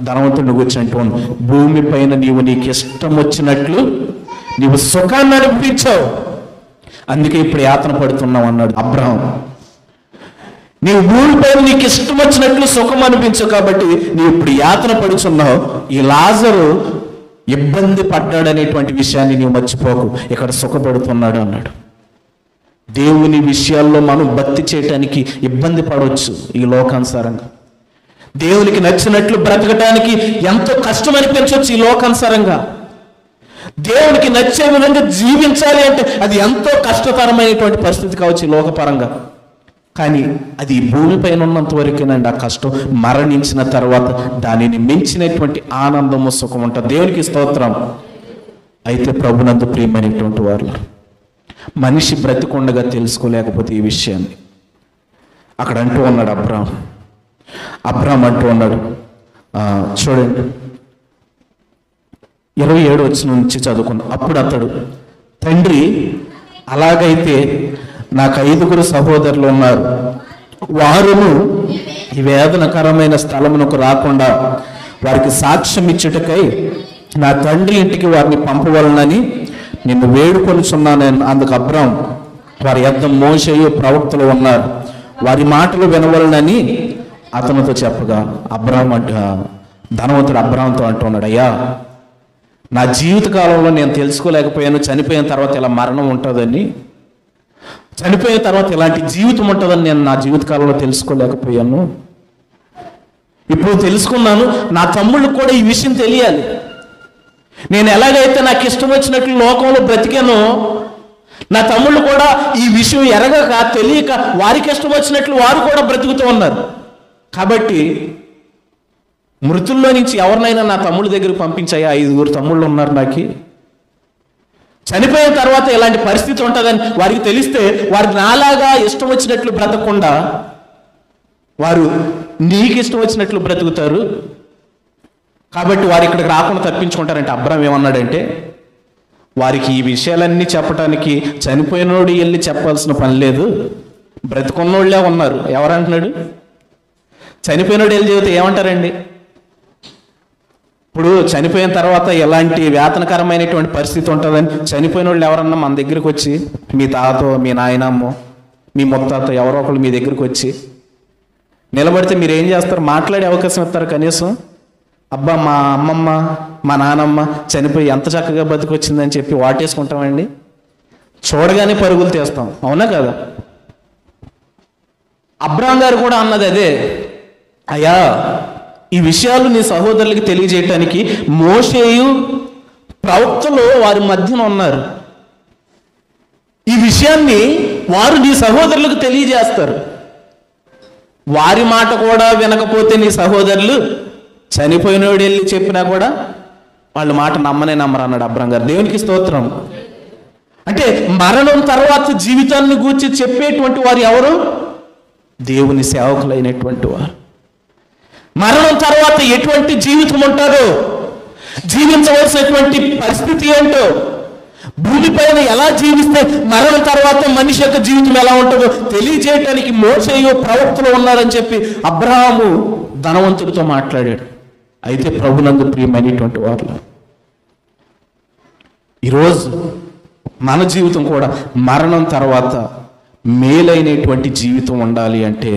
Speaker 1: ధనవంతుడిని కూర్చుంటూ భూమి పైన నీకు ఇష్టం వచ్చినట్లు నీవు సుఖాన్ని అనిపించావు, అందుకే ఇప్పుడు యాతన పడుతున్నావు అన్నాడు అబ్రహాం. నీవు భూమిపైన నీకు ఇష్టం వచ్చినట్లు సుఖం అనిపించవు కాబట్టి నీవు ఇప్పుడు యాతన పడుచున్నావు. ఈ లాజరు ఇబ్బంది పడ్డాడనేటువంటి విషయాన్ని నీవు మర్చిపోకు, ఇక్కడ సుఖపడుతున్నాడు అన్నాడు. దేవుని విషయాల్లో మనం భక్తి చేయటానికి ఇబ్బంది పడవచ్చు ఈ లోకానుసారంగా. దేవునికి నచ్చినట్లు బ్రతకటానికి ఎంతో కష్టం అనిపించవచ్చు ఈ లోకానుసారంగా. దేవునికి నచ్చే విధంగా జీవించాలి అంటే అది ఎంతో కష్టతరమైనటువంటి పరిస్థితి కావచ్చు ఈ లోకపరంగా. కానీ అది భూమిపైన ఉన్నంత వరకేనండి ఆ కష్టం. మరణించిన తర్వాత దానిని మించినటువంటి ఆనందము, సుఖం ఉంటుంది. దేవునికి స్తోత్రం. అయితే ప్రభునందు ప్రియమైనటువంటి వారు, మనిషి బ్రతికుండగా తెలుసుకోలేకపోతే ఈ విషయాన్ని అక్కడ అంటూ ఉన్నాడు అబ్రాం అంటూ ఉన్నాడు. చూడండి 27 వచనం నుంచి చదువుకున్నాం. అప్పుడు అతడు, తండ్రి, అలాగైతే నాకు 5 సహోదరులు ఉన్నారు. వారును ఈ వేదనకరమైన స్థలమునకు రాకుండా వారికి సాక్ష్యం ఇచ్చుటకై నా తండ్రి ఇంటికి వారిని పంపవలనని నిన్ను వేడుకొనుచున్నాను. అందుకు అబ్రాం, వారి యొద్ద మోషేయు ప్రవక్తలు ఉన్నారు, వారి మాటలు వినవలనని అతనితో చెప్పగా, ధనవంతుడు అబ్రాంతో అంటున్నాడు, అయ్యా, నా జీవితకాలంలో నేను తెలుసుకోలేకపోయాను చనిపోయిన తర్వాత ఇలా మరణం ఉంటుందని, చనిపోయిన తర్వాత ఇలాంటి జీవితం ఉంటుందని నేను నా జీవితకాలంలో తెలుసుకోలేకపోయాను. ఇప్పుడు తెలుసుకున్నాను. నా తమ్ముళ్ళకు కూడా ఈ విషయం తెలియాలి. నేను ఎలాగైతే నాకు ఇష్టం వచ్చినట్లు లోకంలో బ్రతికానో, నా తమ్ముళ్ళు కూడా ఈ విషయం ఎరగక, తెలియక వారికి ఇష్టం వచ్చినట్లు వారు కూడా బ్రతుకుతూ ఉన్నారు. కాబట్టి మృతుల్లో నుంచి ఎవరినైనా నా తమ్ముళ్ళ దగ్గరికి పంపించాయా? 5 తమ్ముళ్ళు ఉన్నారు నాకు. చనిపోయిన తర్వాత ఇలాంటి పరిస్థితి ఉంటుందని వారికి తెలిస్తే వారికి నాలాగా ఇష్టం వచ్చినట్లు బ్రతకకుండా వారు నీకు ఇష్టం వచ్చినట్లు బ్రతుకుతారు. కాబట్టి వారు ఇక్కడికి రాకుండా తప్పించుకుంటారంటే అబ్రాం ఏమన్నాడంటే, వారికి ఈ విషయాలన్నీ చెప్పడానికి చనిపోయినోడు వెళ్ళి చెప్పాల్సిన పని లేదు, బ్రతుకున్నోళ్ళే ఉన్నారు. ఎవరంటున్నాడు? చనిపోయినోడు వెళ్ళి చెబితే ఏమంటారండి? ఇప్పుడు చనిపోయిన తర్వాత ఎలాంటి వేతనకరమైనటువంటి పరిస్థితి ఉంటుందని చనిపోయిన వాళ్ళు ఎవరన్నా మన దగ్గరికి వచ్చి, మీ తాతో, మీ నాయనమ్మో, మీ ముత్తాతో ఎవరో ఒకళ్ళు మీ దగ్గరికి వచ్చి నిలబడితే మీరు ఏం చేస్తారు? మాట్లాడే అవకాశం ఇస్తారు కనీసం? అబ్బా, మా అమ్మమ్మ, మా నానమ్మ చనిపోయి ఎంత చక్కగా బతికొచ్చిందని చెప్పి వాటేసుకుంటామండి. చూడగానే పరుగులు తీస్తాం, అవునా కదా? అబ్రాం గారు కూడా అన్నది అదే, అయ్యా, ఈ విషయాలు నీ సహోదరులకి తెలియజేయటానికి మోషేయు ప్రవక్తలు వారి మధ్యన ఉన్నారు. ఈ విషయాన్ని వారు నీ సహోదరులకు తెలియజేస్తారు. వారి మాట కూడా వినకపోతే నీ సహోదరులు చనిపోయినోడు వెళ్ళి చెప్పినా కూడా వాళ్ళ మాట నమ్మరు అన్నాడు అబ్రాం గారు. దేవునికి స్తోత్రం. అంటే మరణం తర్వాత జీవితాన్ని గూర్చి చెప్పేటువంటి వారు ఎవరు? దేవుని సేవకులైనటువంటి వారు. మరణం తర్వాత ఎటువంటి జీవితం ఉంటుందో, జీవించవలసినటువంటి పరిస్థితి ఏంటో, భూమిపైన ఎలా జీవిస్తే మరణం తర్వాత మనిషి యొక్క జీవితం ఎలా ఉంటుందో తెలియజేయటానికి మోషేయు ప్రవక్తలు ఉన్నారని చెప్పి అబ్రాహాము ధనవంతుడితో మాట్లాడాడు. అయితే ప్రభునందు ప్రియమైనటువంటి వారు, ఈరోజు మన జీవితం కూడా మరణం తర్వాత మేలైనటువంటి జీవితం ఉండాలి అంటే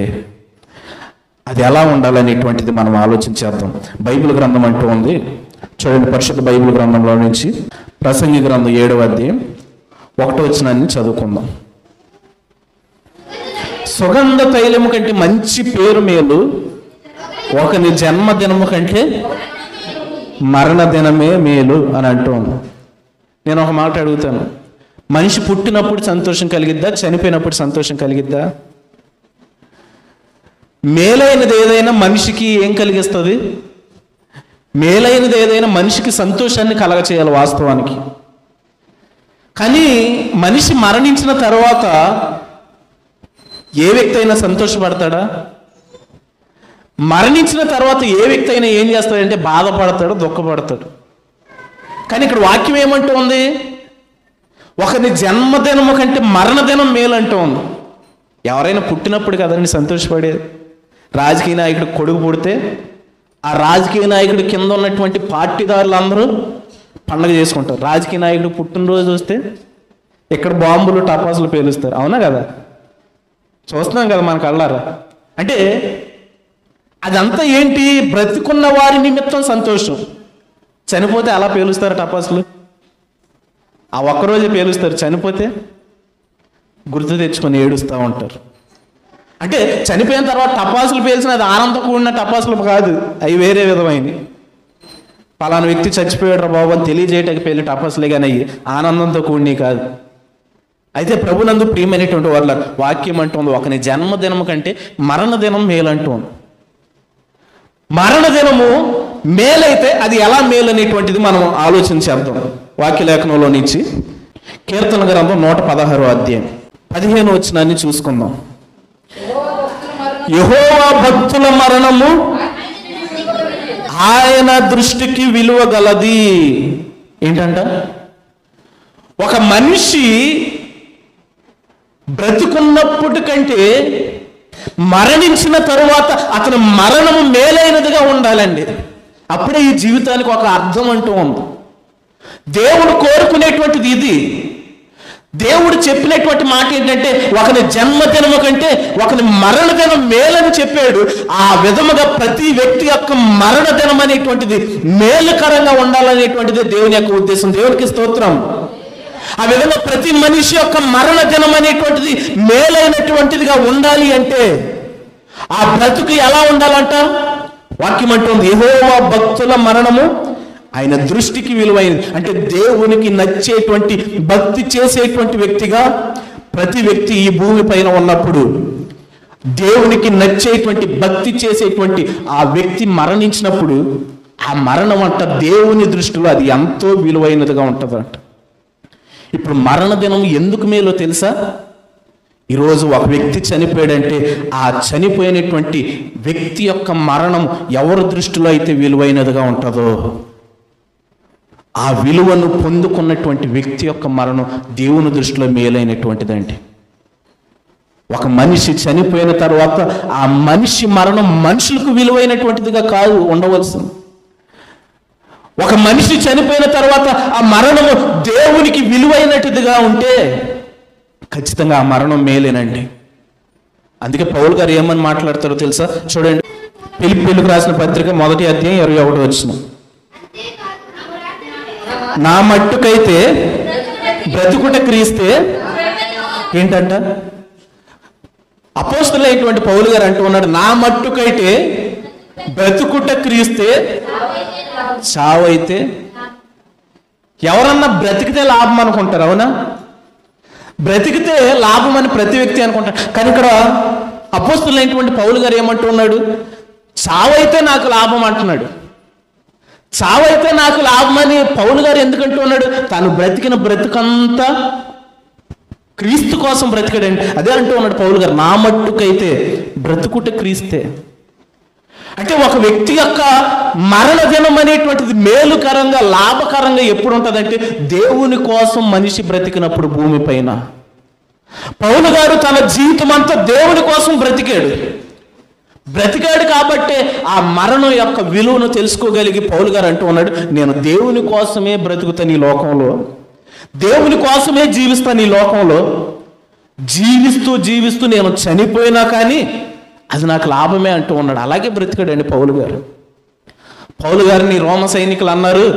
Speaker 1: అది ఎలా ఉండాలనేటువంటిది మనం ఆలోచించేద్దాం. బైబిల్ గ్రంథం అంటూ ఉంది, చూడండి. పరిశుద్ధ బైబిల్ గ్రంథంలో నుంచి ప్రసంగి గ్రంథం 7వ అధ్యాయం 1వ వచనాన్ని చదువుకుందాం. సుగంధ తైలము కంటే మంచి పేరు మేలు, ఒకని జన్మదినము కంటే మరణ దినమే మేలు అని అంటూ ఉంది. నేను ఒక మాట అడుగుతాను, మనిషి పుట్టినప్పుడు సంతోషం కలిగిద్దా, చనిపోయినప్పుడు సంతోషం కలిగిద్దా? మేలైనది ఏదైనా మనిషికి ఏం కలిగిస్తుంది? మేలైనది ఏదైనా మనిషికి సంతోషాన్ని కలగచేయాలి వాస్తవానికి. కానీ మనిషి మరణించిన తర్వాత ఏ వ్యక్తి అయినా సంతోషపడతాడా? మరణించిన తర్వాత ఏ వ్యక్తి అయినా ఏం చేస్తాడంటే బాధపడతాడు, దుఃఖపడతాడు. కానీ ఇక్కడ వాక్యం ఏమంటూ ఉంది? ఒకరి జన్మదినము కంటే మరణదినం మేలు అంటూ ఉంది. ఎవరైనా పుట్టినప్పుడు కదండి సంతోషపడేది. రాజకీయ నాయకుడు కొడుకు పుడితే ఆ రాజకీయ నాయకుడి కింద ఉన్నటువంటి పార్టీదారులు అందరూ పండగ చేసుకుంటారు. రాజకీయ నాయకుడు పుట్టినరోజు వస్తే ఇక్కడ బాంబులు, టపాసులు పేలుస్తారు, అవునా కదా? చూస్తున్నాం కదా మన కళ్ళారా. అంటే అదంతా ఏంటి? బ్రతికున్న వారి నిమిత్తం సంతోషం. చనిపోతే అలా పేలుస్తారు టపాసులు, ఆ ఒక్కరోజే పేలుస్తారు. చనిపోతే గుర్తు తెచ్చుకొని ఏడుస్తూ ఉంటారు. అంటే చనిపోయిన తర్వాత టపాసులు పేల్చిన అది ఆనందం కూడిన టపాసులు కాదు, అవి వేరే విధమైనవి. పలానా వ్యక్తి చచ్చిపోయాడు రా బాబు అని తెలియజేయటానికి పెళ్లి టపస్లే కానీ అయ్యి ఆనందంతో కూడిని కాదు. అయితే ప్రభునందు ప్రియమైనటువంటి వాళ్ళ వాక్యం అంటుంది, ఒకని జన్మదినం కంటే మరణ దినం మేలంటుంది. మరణ దినము మేలైతే అది ఎలా మేలు అనేటువంటిది మనం ఆలోచన చేద్దాం. వాక్యలేఖనంలో నుంచి కీర్తన గ్రంథం 116వ అధ్యాయం 15వ వచనాన్ని చూసుకుందాం. యెహోవా భక్తుల మరణము ఆయన దృష్టికి విలువ గలది. ఏంటంట? ఒక మనిషి బ్రతుకున్నప్పటికంటే మరణించిన తరువాత అతని మరణము మేలైనదిగా ఉండాలండి. అప్పుడే ఈ జీవితానికి ఒక అర్థం అంటూ ఉంది. దేవుడు కోరుకునేటువంటిది ఇది. దేవుడు చెప్పినటువంటి మాట ఏంటంటే ఒకని జన్మదినము కంటే ఒకని మరణ దినం మేలని చెప్పాడు. ఆ విధముగా ప్రతి వ్యక్తి యొక్క మరణ దినం అనేటువంటిది మేలుకరంగా ఉండాలనేటువంటిది దేవుని యొక్క ఉద్దేశం. దేవునికి స్తోత్రం. ఆ విధంగా ప్రతి మనిషి యొక్క మరణ దినం అనేటువంటిది మేలైనటువంటిదిగా ఉండాలి అంటే ఆ బ్రతుకు ఎలా ఉండాలంట? వాక్యం అంటుంది, యెహోవా భక్తుల మరణము ఆయన దృష్టికి విలువైనది. అంటే దేవునికి నచ్చేటువంటి భక్తి చేసేటువంటి వ్యక్తిగా ప్రతి వ్యక్తి ఈ భూమి పైన ఉన్నప్పుడు దేవునికి నచ్చేటువంటి భక్తి చేసేటువంటి ఆ వ్యక్తి మరణించినప్పుడు ఆ మరణం అంట దేవుని దృష్టిలో అది ఎంతో విలువైనదిగా ఉంటుందంట. ఇప్పుడు మరణ దినం ఎందుకు మేలో తెలుసా? ఈరోజు ఒక వ్యక్తి చనిపోయాడంటే ఆ చనిపోయినటువంటి వ్యక్తి యొక్క మరణం ఎవరి దృష్టిలో అయితే విలువైనదిగా ఉంటుందో ఆ విలువను పొందుకున్నటువంటి వ్యక్తి యొక్క మరణం దేవుని దృష్టిలో మేలైనటువంటిదండి. ఒక మనిషి చనిపోయిన తర్వాత ఆ మనిషి మరణం మనుషులకు విలువైనటువంటిదిగా కాదు ఉండవలసింది. ఒక మనిషి చనిపోయిన తర్వాత ఆ మరణము దేవునికి విలువైనట్టుగా ఉంటే ఖచ్చితంగా ఆ మరణం మేలేనండి. అందుకే పౌలు గారు ఏమని మాట్లాడతారో తెలుసా? చూడండి, ఫిలిప్పీయులకు రాసిన పత్రిక 1వ అధ్యాయం 21వ వచనం. నా మట్టుకైతే బ్రతుకుట క్రీస్తే. ఏంటంట? అపోస్తలుడైనటువంటి పౌలు గారు అంటూ ఉన్నాడు, నా మట్టుకైతే బ్రతుకుట క్రీస్తే చావైతే. ఎవరన్నా బ్రతికితే లాభం అనుకుంటారు, అవునా? బ్రతికితే లాభం అని ప్రతి వ్యక్తి అనుకుంటారు. కానీ ఇక్కడ అపోస్తలుడైనటువంటి పౌలు గారు ఏమంటూ ఉన్నాడు? చావైతే నాకు లాభం అంటున్నాడు. చావైతే నాకు లాభం అని పౌలు గారు ఎందుకంటూ ఉన్నాడు? తాను బ్రతికిన బ్రతుకంతా క్రీస్తు కోసం బ్రతికాడండి. అదే అంటూ ఉన్నాడు పౌలు గారు, నా మట్టుకైతే బ్రతుకుట క్రీస్తే. అంటే ఒక వ్యక్తి యొక్క మరణ దినం అనేటువంటిది మేలుకరంగా లాభకరంగా ఎప్పుడు ఉంటుందంటే దేవుని కోసం మనిషి బ్రతికినప్పుడు భూమి పైన. పౌలు గారు తన జీవితం అంతా దేవుని కోసం బ్రతికాడు కాబట్టి ఆ మరణం యొక్క విలువను తెలుసుకోగలిగి పౌలు గారు అంటూ ఉన్నాడు, నేను దేవుని కోసమే బ్రతుకుతాను ఈ లోకంలో, దేవుని కోసమే జీవిస్తాను ఈ లోకంలో. జీవిస్తూ నేను చనిపోయినా కానీ అది నాకు లాభమే అంటూ ఉన్నాడు. అలాగే బ్రతికాడండి పౌలు గారు. పౌలు గారిని రోమ సైనికులు అన్నారు,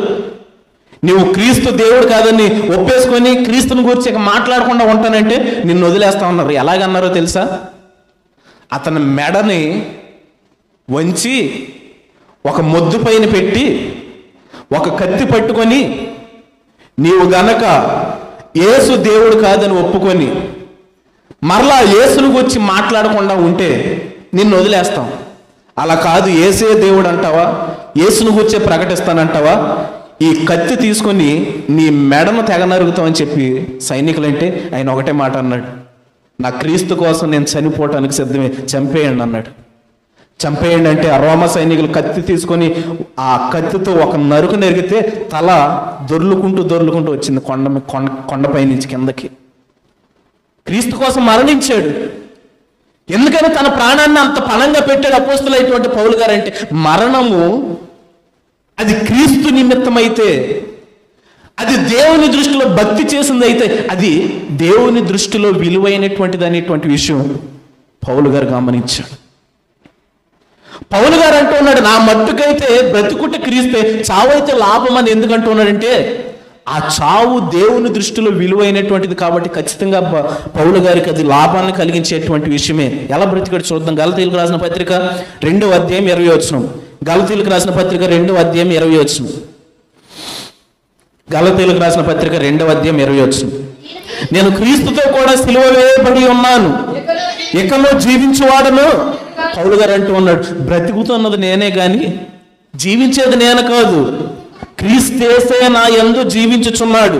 Speaker 1: నువ్వు క్రీస్తు దేవుడు కాదని ఒప్పేసుకొని క్రీస్తుని గురించి ఇక మాట్లాడకుండా ఉంటానంటే నిన్ను వదిలేస్తా ఉన్నారు. ఎలాగన్నారో తెలుసా? అతని మెడని వంచి ఒక మొద్దు పైన పెట్టి ఒక కత్తి పట్టుకొని నీవు గనక యేసు దేవుడు కాదని ఒప్పుకొని మరలా యేసును గురించి మాట్లాడకుండా ఉంటే నిన్ను వదిలేస్తాం. అలా కాదు, యేసే దేవుడు అంటావా, యేసును గురించే ప్రకటిస్తానంటావా, ఈ కత్తి తీసుకొని నీ మెడను తెగ నరుగుతామని చెప్పి సైనికులంటే ఆయన ఒకటే మాట అన్నాడు, నా క్రీస్తు కోసం నేను చనిపోవటానికి సిద్ధమే, చంపేయండి అన్నాడు. చంపేయండి అంటే ఆ రోమ సైనికులు కత్తి తీసుకొని ఆ కత్తితో ఒక నరుకు నరిగితే తల దొర్లుకుంటూ వచ్చింది కొండపై నుంచి కిందకి. క్రీస్తు కోసం మరణించాడు. ఎందుకని తన ప్రాణాన్ని అంత పణంగా పెట్టాడు అపోస్తలుడైనటువంటి పౌలు గారు అంటే మరణము అది క్రీస్తు నిమిత్తమైతే, అది దేవుని దృష్టిలో భక్తి చేసింది అయితే అది దేవుని దృష్టిలో విలువైనటువంటిది అనేటువంటి విషయం పౌలు గారు గమనించాడు. పౌలు గారు అంటూ ఉన్నాడు, నా మట్టుకైతే బ్రతుకుట క్రీస్తే, చావైతే లాభం అని ఎందుకంటూ ఉన్నాడంటే ఆ చావు దేవుని దృష్టిలో విలువైనటువంటిది కాబట్టి ఖచ్చితంగా పౌలు గారికి అది లాభాన్ని కలిగించేటువంటి విషయమే. ఎలా బ్రతికాడు చూద్దాం. గలతీయులకు రాసిన పత్రిక 2వ అధ్యాయం 20వ వచనం. గలతీయులకు రాసిన పత్రిక 2వ అధ్యాయం 20వ వచనం. గలతీయులకు రాసిన పత్రిక 2వ అధ్యాయం 20 వచనం, నేను క్రీస్తుతో కూడా సిలువ వేయబడి ఉన్నాను, ఇకను జీవించువాడను. పౌలు గారు అంటూ ఉన్నాడు, బ్రతుకుతున్నది నేనే గాని జీవించేది నేను కాదు, క్రీస్తేసే నా యందు జీవించుచున్నాడు.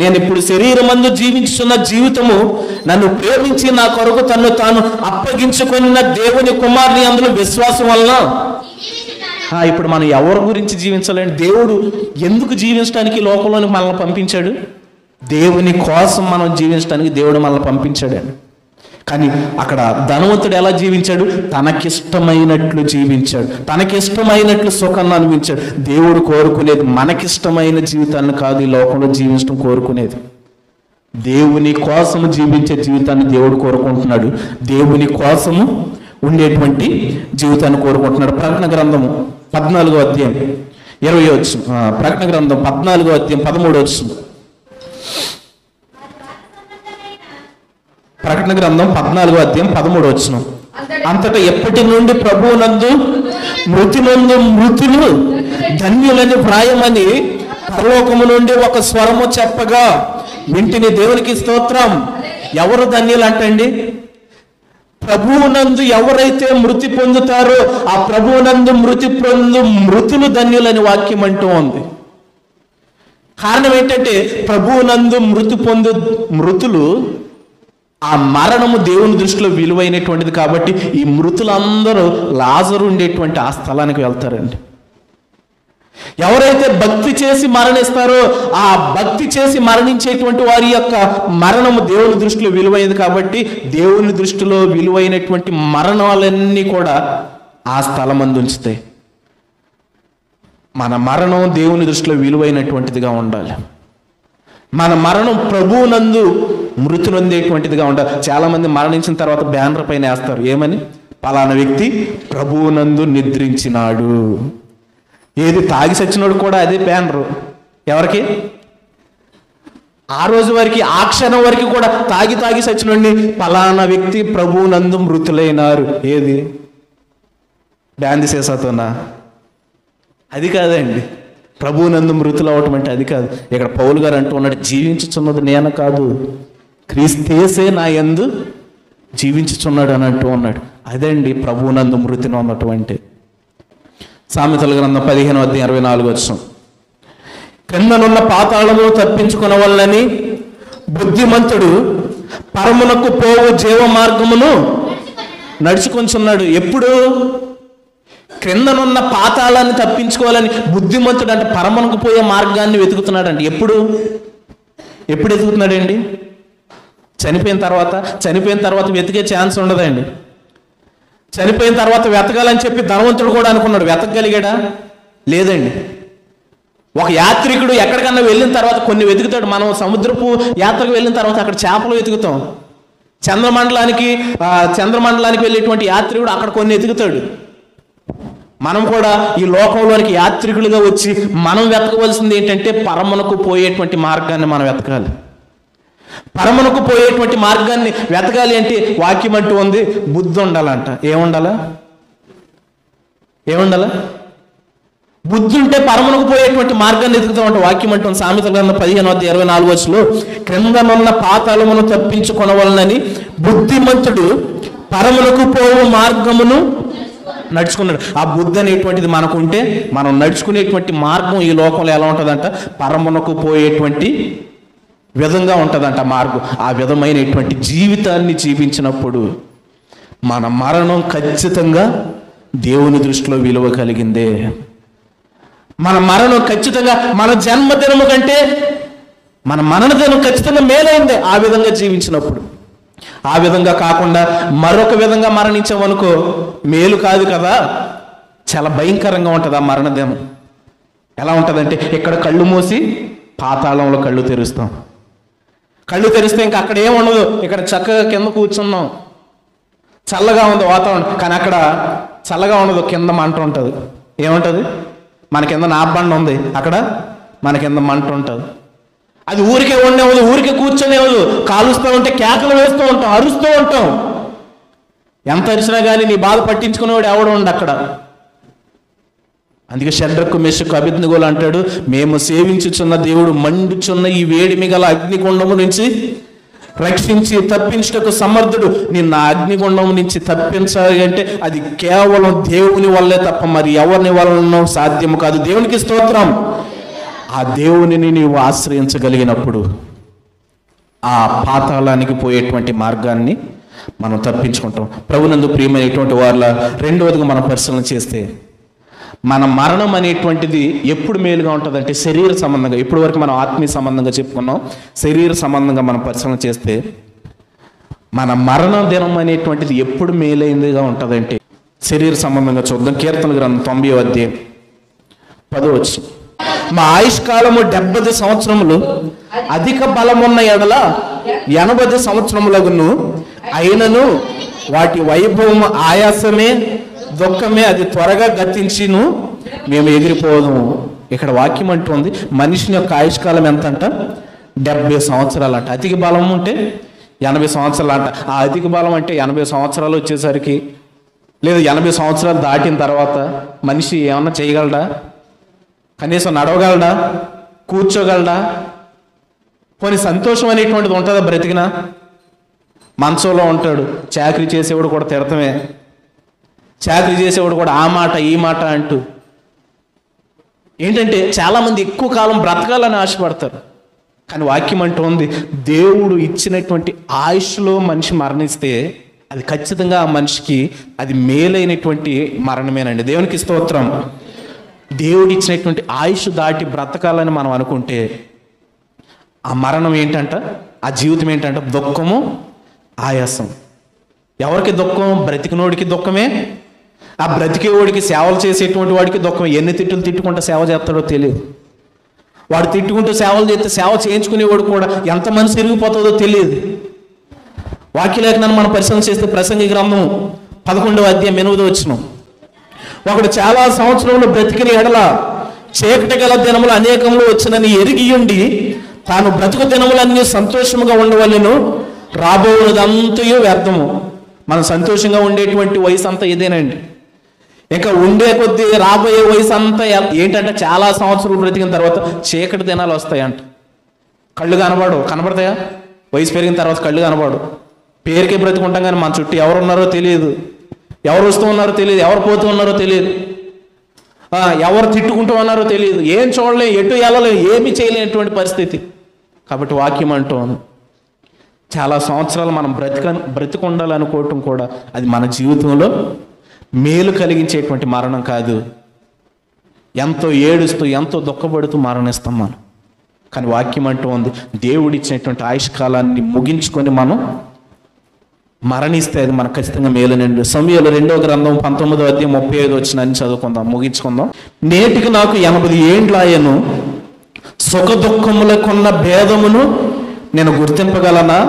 Speaker 1: నేను ఇప్పుడు శరీరమందు జీవించుచున్న జీవితము నన్ను ప్రేమించి నా కొరకు తన్ను తాను అప్పగించుకున్న దేవుని కుమారుని అందులో విశ్వాసం వలన. ఇప్పుడు మనం ఎవరి గురించి జీవించాలండి? దేవుడు ఎందుకు జీవించడానికి లోకంలోనికి మనల్ని పంపించాడు? దేవుని కోసం మనం జీవించడానికి దేవుడు మనల్ని పంపించాడు. కానీ అక్కడ ధనవంతుడు ఎలా జీవించాడు? తనకిష్టమైనట్లు జీవించాడు, తనకిష్టమైనట్లు సుఖాన్ని అనుభవించాడు. దేవుడు కోరుకునేది మనకిష్టమైన జీవితాన్ని కాదు, ఈ లోకంలో జీవించడం కోరుకునేది. దేవుని కోసము జీవించే జీవితాన్ని దేవుడు కోరుకుంటున్నాడు, దేవుని కోసము ఉండేటువంటి జీవితాన్ని కోరుకుంటున్నాడు. ప్రకటన గ్రంథము 14వ అధ్యాయం 20 వచనం, ప్రకటన గ్రంథం 14వ అధ్యాయం 13 వచనం. ప్రకటన గ్రంథం 14వ అధ్యాయం 13 వచనం, అంతటా ఎప్పటి నుండి ప్రభువునందు మృతులు ధన్యులని వ్రాయమని పరలోకము నుండి ఒక స్వరము చెప్పగా వింటిని. దేవునికి స్తోత్రం. ఎవరు ధన్యులు అంటండి? ప్రభువునందు ఎవరైతే మృతి పొందుతారో ఆ ప్రభువునందు మృతులు ధన్యులని వాక్యం అంటూ ఉంది. కారణం ఏంటంటే ప్రభువునందు మృతులు, ఆ మరణము దేవుని దృష్టిలో విలువైనటువంటిది కాబట్టి ఈ మృతులందరూ లాజరు ఉండేటువంటి ఆ స్థలానికి వెళ్తారండి. ఎవరైతే భక్తి చేసి మరణిస్తారో ఆ భక్తి చేసి మరణించేటువంటి వారి యొక్క మరణము దేవుని దృష్టిలో విలువైనది కాబట్టి దేవుని దృష్టిలో విలువైనటువంటి మరణాలన్నీ కూడా ఆ స్థలం అందు ఉంచుతాయి. మన మరణం దేవుని దృష్టిలో విలువైనటువంటిదిగా ఉండాలి. మన మరణం ప్రభువునందు మృతి నొందేటువంటిదిగా ఉండాలి. చాలామంది మరణించిన తర్వాత బ్యానర్ పైన వేస్తారు, ఏమని? పలానా వ్యక్తి ప్రభువునందు నిద్రించినాడు. ఏది తాగి సచ్చినోడు కూడా అదే బ్యానరు. ఎవరికి? ఆ రోజు వరకు, ఆ క్షణం వరకు కూడా తాగి సచ్చినోడిని పలానా వ్యక్తి ప్రభువునందు మృతులైనారు. ఏది? బ్యాన్ తీసేసాతోనా? అది కాదండి. ప్రభువునందు మృతులు అవటం అంటే అది కాదు. ఇక్కడ పౌలు గారు అంటూ ఉన్నాడు, జీవించుచున్నది నేను కాదు, క్రీస్తేసే నా యందు జీవించుచున్నాడు అని అంటూ ఉన్నాడు. అదండి ప్రభువునందు మృతిని ఉన్నట్టు అంటే. సామెతల గ్రంథం 15వ అధ్యాయం 24 వచనం, క్రిందనున్న పాతాళమును తప్పించుకున్న వల్లని బుద్ధిమంతుడు పరమునకు పోవు జీవ మార్గమును నడుచుకొంచున్నాడు. ఎప్పుడు? క్రిందనున్న పాతాళాన్ని తప్పించుకోవాలని బుద్ధిమంతుడు అంటే పరమునకు పోయే మార్గాన్ని వెతుకుతున్నాడు అండి. ఎప్పుడు వెతుకుతున్నాడండి? చనిపోయిన తర్వాత వెతికే ఛాన్స్ ఉండదండి. చనిపోయిన తర్వాత వెతకాలని చెప్పి ధనవంతుడు కూడా అనుకున్నాడు, వెతకగలిగాడా? లేదండి. ఒక యాత్రికుడు ఎక్కడికన్నా వెళ్ళిన తర్వాత కొన్ని వెతుకుతాడు. మనం సముద్రపు యాత్రకు వెళ్ళిన తర్వాత అక్కడ చేపలు వెతుకుతాం. చంద్రమండలానికి వెళ్ళేటువంటి యాత్రికుడు అక్కడ కొన్ని వెతుకుతాడు. మనం కూడా ఈ లోకంలోనికి యాత్రికులుగా వచ్చి మనం వెతకవలసింది ఏంటంటే పరమునకు పోయేటువంటి మార్గాన్ని మనం వెతకాలి. పరమునకు పోయేటువంటి మార్గాన్ని వెతకాలి అంటే వాక్యం అంటూ ఉంది, బుద్ధి ఉండాలంట. ఏముండాలా? బుద్ధి ఉంటే పరమునకు పోయేటువంటి మార్గాన్ని ఎదుగుతామంట. వాక్యం అంటుంది సామెతల గ్రంథం 15వ అధ్యాయం 24 వచనంలో, క్రిందనున్న పాతాళమును తప్పించుకొనవలనని బుద్ధిమంతుడు పరమునకు పోవు మార్గమును నడుచుకున్నాడు. ఆ బుద్ధి అనేటువంటిది మనకుంటే మనం నడుచుకునేటువంటి మార్గం ఈ లోకంలో ఎలా ఉంటుందంట? పరమునకు పోయేటువంటి విధంగా ఉంటుందంట మార్గం. ఆ విధమైనటువంటి జీవితాన్ని జీవించినప్పుడు మన మరణం ఖచ్చితంగా దేవుని దృష్టిలో విలువ కలిగిందే. మన మరణం ఖచ్చితంగా మన జన్మదినము కంటే మన మరణదినం ఖచ్చితంగా మేలైందే ఆ విధంగా జీవించినప్పుడు. ఆ విధంగా కాకుండా మరొక విధంగా మరణించామనుకో మేలు కాదు కదా, చాలా భయంకరంగా ఉంటుంది ఆ మరణదినం. ఎలా ఉంటుందంటే, ఇక్కడ కళ్ళు మూసి పాతాళంలో కళ్ళు తెరుస్తాం. కళ్ళు తెరిస్తే ఇంకా అక్కడ ఏముండదు, ఇక్కడ చక్కగా కింద కూర్చున్నాం, చల్లగా ఉంది వాతావరణం, కానీ అక్కడ చల్లగా ఉండదు, కింద మంట ఉంటుంది. ఏముంటుంది? మన కింద నాబండ ఉంది, అక్కడ మన కింద మంట ఉంటుంది. అది ఊరికే ఉండేవదు, ఊరికే కూర్చొనేవదు, కాలుస్తూ ఉంటే కేకలు వేస్తూ ఉంటాం, అరుస్తూ ఉంటాం. ఎంత అరిచినా కానీ నీ బాధ పట్టించుకునేవాడు ఎవడు ఉండు అక్కడ. అందుకే షడ్రకు మెషకు అబేద్నెగోలు అంటాడు, మేము సేవించుచున్న దేవుడు మండుచున్న ఈ వేడిమి గల అగ్నిగుండము నుంచి రక్షించి తప్పించుటకు సమర్థుడు. నిన్న అగ్నిగుండం నుంచి తప్పించాలి అంటే అది కేవలం దేవుని వల్లే తప్ప మరి ఎవరిని వలన సాధ్యము కాదు. దేవునికి స్తోత్రం. ఆ దేవునిని నీవు ఆశ్రయించగలిగినప్పుడు ఆ పాతాళానికి పోయేటువంటి మార్గాన్ని మనం తప్పించుకుంటాం. ప్రభునందు ప్రియమైనటువంటి వాళ్ళ రెండవదిగా మనం పరిశీలన చేస్తే మన మరణం అనేటువంటిది ఎప్పుడు మేలుగా ఉంటుందంటే శరీర సంబంధంగా. ఇప్పటి వరకు మనం ఆత్మీయ సంబంధంగా చెప్పుకున్నాం. శరీర సంబంధంగా మనం పరిశీలన చేస్తే మన మరణ దినం అనేటువంటిది ఎప్పుడు మేలైందిగా ఉంటుందంటే శరీర సంబంధంగా చూద్దాం. కీర్తన గ్రంథం 90వ అధ్యాయం 10వ వచనం. మా ఆయుష్కాలము 70 సంవత్సరములు, అధిక బలమున్న ఎడల 80 సంవత్సరములగును, అయినను వాటి వైభవం ఆయాసమే దుఃఖమే, అది త్వరగా గతించిను మేము ఎగిరిపోదాము. ఇక్కడ వాక్యం అంటుంది మనిషిని యొక్క ఆయుష్కాలం ఎంత అంట? 70 సంవత్సరాలు అంట. అధిక బలం ఉంటే 80 సంవత్సరాలు అంట. ఆ అధిక బలం అంటే 80 సంవత్సరాలు వచ్చేసరికి, లేదా 80 సంవత్సరాలు దాటిన తర్వాత మనిషి ఏమన్నా చేయగలడా? కనీసం నడవగలడా? కూర్చోగలడా? పోనీ సంతోషం అనేటువంటిది ఉంటుందా బ్రతికినా? మనసులో ఉంటాడు. చాకరీ చేసేవాడు కూడా తిడతమే, చాకరీ చేసేవాడు కూడా ఆ మాట ఈ మాట అంటూ. ఏంటంటే చాలామంది ఎక్కువ కాలం బ్రతకాలని ఆశపడతారు. కానీ వాక్యం అంటూ ఉంది దేవుడు ఇచ్చినటువంటి ఆయుష్లో మనిషి మరణిస్తే అది ఖచ్చితంగా ఆ మనిషికి అది మేలైనటువంటి మరణమేనండి. దేవునికి స్తోత్రం. దేవుడు ఇచ్చినటువంటి ఆయుష్ దాటి బ్రతకాలని మనం అనుకుంటే ఆ మరణం ఏంటంట? ఆ జీవితం ఏంటంట? దుఃఖము, ఆయాసం. ఎవరికి దుఃఖం? బ్రతికినోడికి దుఃఖమే. ఆ బ్రతికేవాడికి, సేవలు చేసేటువంటి వాడికి దుఃఖం. ఎన్ని తిట్టులు తిట్టుకుంటూ సేవ చేస్తాడో తెలియదు. వాడు తిట్టుకుంటూ సేవలు చేస్తే సేవ చేయించుకునేవాడు కూడా ఎంత మనసు ఇరిగిపోతుందో తెలియదు. వాక్యలేఖనాన్ని మనం పరిశీలన చేస్తే ప్రసంగి గ్రంథం 11వ అధ్యాయం 8వ వచనం. ఒకడు చాలా సంవత్సరంలో బ్రతికిన ఎడల చీకటి గల దినములు అనేకములు వచ్చినని ఎరిగియుండి తాను బ్రతుకు దినములన్నీ సంతోషముగా ఉండవలెను, రాబోయేదంతయు వ్యర్థము. మనం సంతోషంగా ఉండేటువంటి వయసు అంతా ఇదేనండి. ఇంకా ఉండే కొద్దీ రాబోయే వయసు అంతా ఏంటంటే చాలా సంవత్సరాలు బ్రతికిన తర్వాత చీకటి దినాలు వస్తాయంట. కళ్ళు కనబడతాయా? వయసు పెరిగిన తర్వాత కళ్ళు కనబడు. పేరుకే బ్రతికుంటాం కానీ మన చుట్టూ ఎవరు ఉన్నారో తెలియదు, ఎవరు వస్తూ ఉన్నారో తెలియదు, ఎవరు పోతూ ఉన్నారో తెలియదు, ఎవరు తిట్టుకుంటూ ఉన్నారో తెలియదు, ఏం చూడలేం, ఎటు వెళ్ళలేం, ఏమి చేయలేనటువంటి పరిస్థితి. కాబట్టి వాక్యం అంటూ చాలా సంవత్సరాలు మనం బ్రతికుండాలనుకోవటం కూడా అది మన జీవితంలో మేలు కలిగించేటువంటి మరణం కాదు. ఎంతో ఏడుస్తూ ఎంతో దుఃఖపడుతూ మరణిస్తాం మనం. కానీ వాక్యం అంటూ ఉంది దేవుడిచ్చినటువంటి ఆయుష్కాలాన్ని ముగించుకొని మనం మరణిస్తే అది మనకు ఖచ్చితంగా మేలునండి. సమూయేలు 2వ గ్రంథం 19వ అధ్యాయం 35 వచనాన్ని చదువుకుందాం, ముగించుకుందాం. నేటికి నాకు 80 ఏండ్లాయను, సుఖ దుఃఖములకున్న భేదమును నేను గుర్తింపగలనా?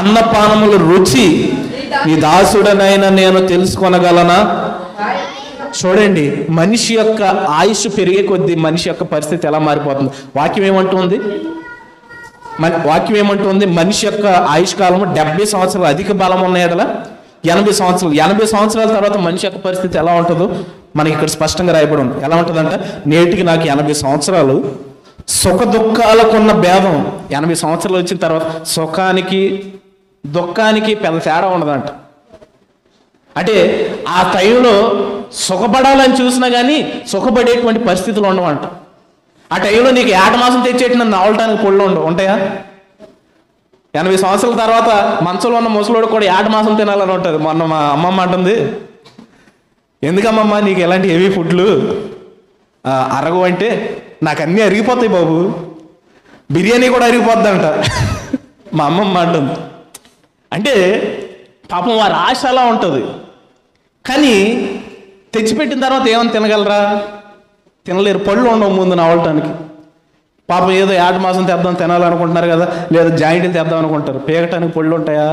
Speaker 1: అన్నపానముల రుచి నీ దాసుడనైనా నేను తెలుసుకొనగలనా? చూడండి, మనిషి యొక్క ఆయుష్ పెరిగే కొద్దీ మనిషి యొక్క పరిస్థితి ఎలా మారిపోతుంది. వాక్యం ఏమంటుంది? మనిషి యొక్క ఆయుష్ కాలము 70 సంవత్సరాలు, అధిక బలం ఉన్న ఎడల 80 సంవత్సరాలు. 80 సంవత్సరాల తర్వాత మనిషి యొక్క పరిస్థితి ఎలా ఉంటుందో మనకి ఇక్కడ స్పష్టంగా రాయబడి ఉంది. ఎలా ఉంటుందంట? నేటికి నాకు 80 సంవత్సరాలు, సుఖ దుఃఖాలకున్న భేదం. 80 సంవత్సరాలు వచ్చిన తర్వాత సుఖానికి దుఃఖానికి పెద్ద తేడా ఉండదంట. అంటే ఆ టైంలో సుఖపడాలని చూసినా కానీ సుఖపడేటువంటి పరిస్థితులు ఉండవంట. ఆ టైంలో నీకు ఏట మాసం తెచ్చేటి నవ్వటానికి పొళ్ళు ఉంటాయా? 80 సంవత్సరాల తర్వాత మంచంలో ఉన్న ముసలోడు కూడా ఏట మాసం తినాలని ఉంటుంది. మొన్న మా అమ్మమ్మ అంటుంది, ఎందుకమ్మమ్మ నీకు ఎలాంటి హెవీ ఫుడ్లు అరగవు అంటే, నాకు అన్నీ అరిగిపోతాయి బాబు, బిర్యానీ కూడా అరిగిపోద్దంట మా అమ్మమ్మ అంటుంది. అంటే పాపం వారి ఆశ అలా ఉంటుంది. కానీ తెచ్చిపెట్టిన తర్వాత ఏమని తినగలరా? తినలేరు. పళ్ళు ఉండవు ముందు నవ్వటానికి. పాపం ఏదో ఏట మాసం తెద్దాం తినాలనుకుంటున్నారు కదా, లేదా జాయింట్ని తెద్దాం అనుకుంటారు, పేగటానికి పళ్ళు ఉంటాయా?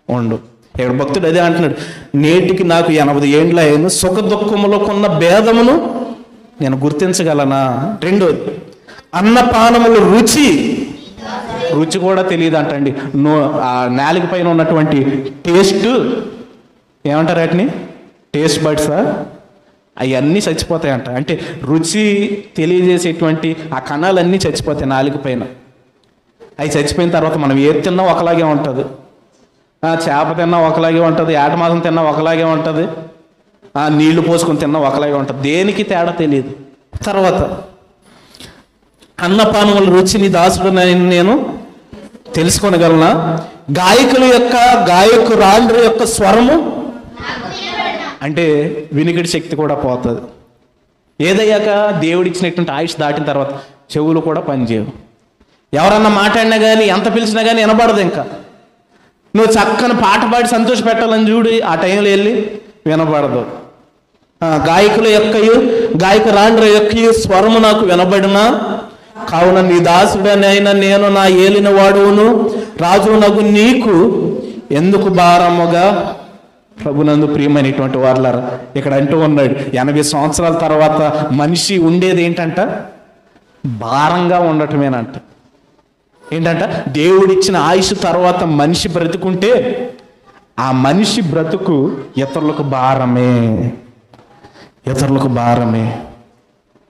Speaker 1: ఉండవు. ఇక్కడ భక్తుడు అదే అంటున్నాడు, నేటికి నాకు 80 ఏండ్లయ్యాను, సుఖ దుఃఖములకున్న భేదమును నేను గుర్తించగలనా? రెండోది, అన్నపానముల రుచి కూడా తెలియదు అంటండి. ఆ నాలుక పైన ఉన్నటువంటి టేస్ట్ ఏమంటారు వాటిని? టేస్ట్ బడ్సా? అవన్నీ చచ్చిపోతాయంట. అంటే రుచి తెలియజేసేటువంటి ఆ కణాలన్నీ చచ్చిపోతాయి నాలుక పైన. అవి చచ్చిపోయిన తర్వాత మనం ఏది తిన్నా ఒకలాగే ఉంటుంది, చేప తిన్నా ఒకలాగే ఉంటుంది, ఏటమాసం తిన్నా ఒకలాగే ఉంటుంది, నీళ్లు పోసుకొని తిన్నా ఒకలాగే ఉంటుంది, దేనికి తేడా తెలియదు. తర్వాత అన్నపానముల రుచిని దాసుడు నేను తెలుసుకొనగలనా, గాయకురాండ్రి యొక్క స్వరము అంటే వినికిడి శక్తి కూడా పోతుంది. ఏదయ్యాక దేవుడు ఇచ్చినటువంటి ఆయుష్ దాటిన తర్వాత చెవులు కూడా పనిచేయవు. ఎవరన్నా మాట్లాడినా కానీ ఎంత పిలిచినా కానీ వినబడదు. ఇంకా నువ్వు చక్కని పాట పాడి సంతోష పెట్టాలని చూడు, ఆ టైంలో వెళ్ళి వినబడదు. గాయకురాండ్రి యొక్క స్వరము నాకు వినబడినా, కావున నీ దాసుడనైనా నేను నా ఏలిన వాడును రాజునగు నీకు ఎందుకు భారముగా ప్రభునందు ప్రియమైనటువంటి వారులారా, ఇక్కడ అంటూ ఉన్నాడు 80 సంవత్సరాల తర్వాత మనిషి ఉండేది ఏంటంట, భారంగా ఉండటమేనంట. ఏంటంట, దేవుడిచ్చిన ఆయుష్ తర్వాత మనిషి బ్రతుకుంటే ఆ మనిషి బ్రతుకు ఇతరులకు భారమే.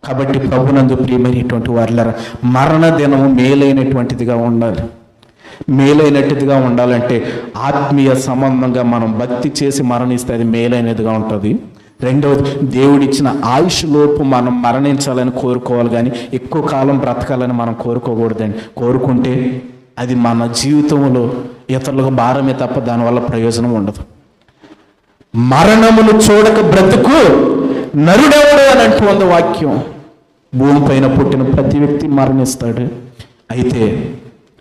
Speaker 1: కాబట్టి ప్రభునందు ప్రియమైనటువంటి వారులారా, మరణ దినము మేలైనటువంటిదిగా ఉండాలి. మేలైనట్టుగా ఉండాలంటే ఆత్మీయ సంబంధంగా మనం భక్తి చేసి మరణిస్తే అది మేలైనదిగా ఉంటుంది. రెండవది, దేవుడిచ్చిన ఆయుష్ లోపు మనం మరణించాలని కోరుకోవాలి, కానీ ఎక్కువ కాలం బ్రతకాలని మనం కోరుకోకూడదండి. కోరుకుంటే అది మన జీవితంలో ఇతరులకు భారమే తప్ప దానివల్ల ప్రయోజనం ఉండదు. మరణమును చూడక బ్రతుకు నరుడెవడు అని అంటుంది వాక్యం. భూమిపైన పుట్టిన ప్రతి వ్యక్తి మరణిస్తాడు. అయితే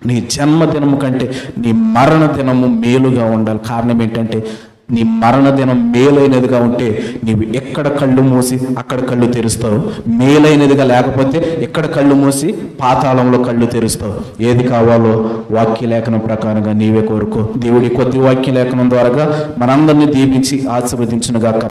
Speaker 1: నీ జన్మదినము కంటే నీ మరణ దినము మేలుగా ఉండాలి. కారణం ఏంటంటే, నీ మరణ దినం మేలైనదిగా ఉంటే నీవు ఎక్కడ కళ్ళు మూసి అక్కడ కళ్ళు తెరుస్తావు, మేలైనదిగా లేకపోతే ఎక్కడ కళ్ళు మూసి పాతాళంలో కళ్ళు తెరుస్తావు. ఏది కావాలో వాక్యలేఖనం ప్రకారంగా నీవే కోరుకో. దేవుడి కొద్ది వాక్యలేఖనం ద్వారా మనందరినీ దీవించి ఆశీర్వదించునుగాక.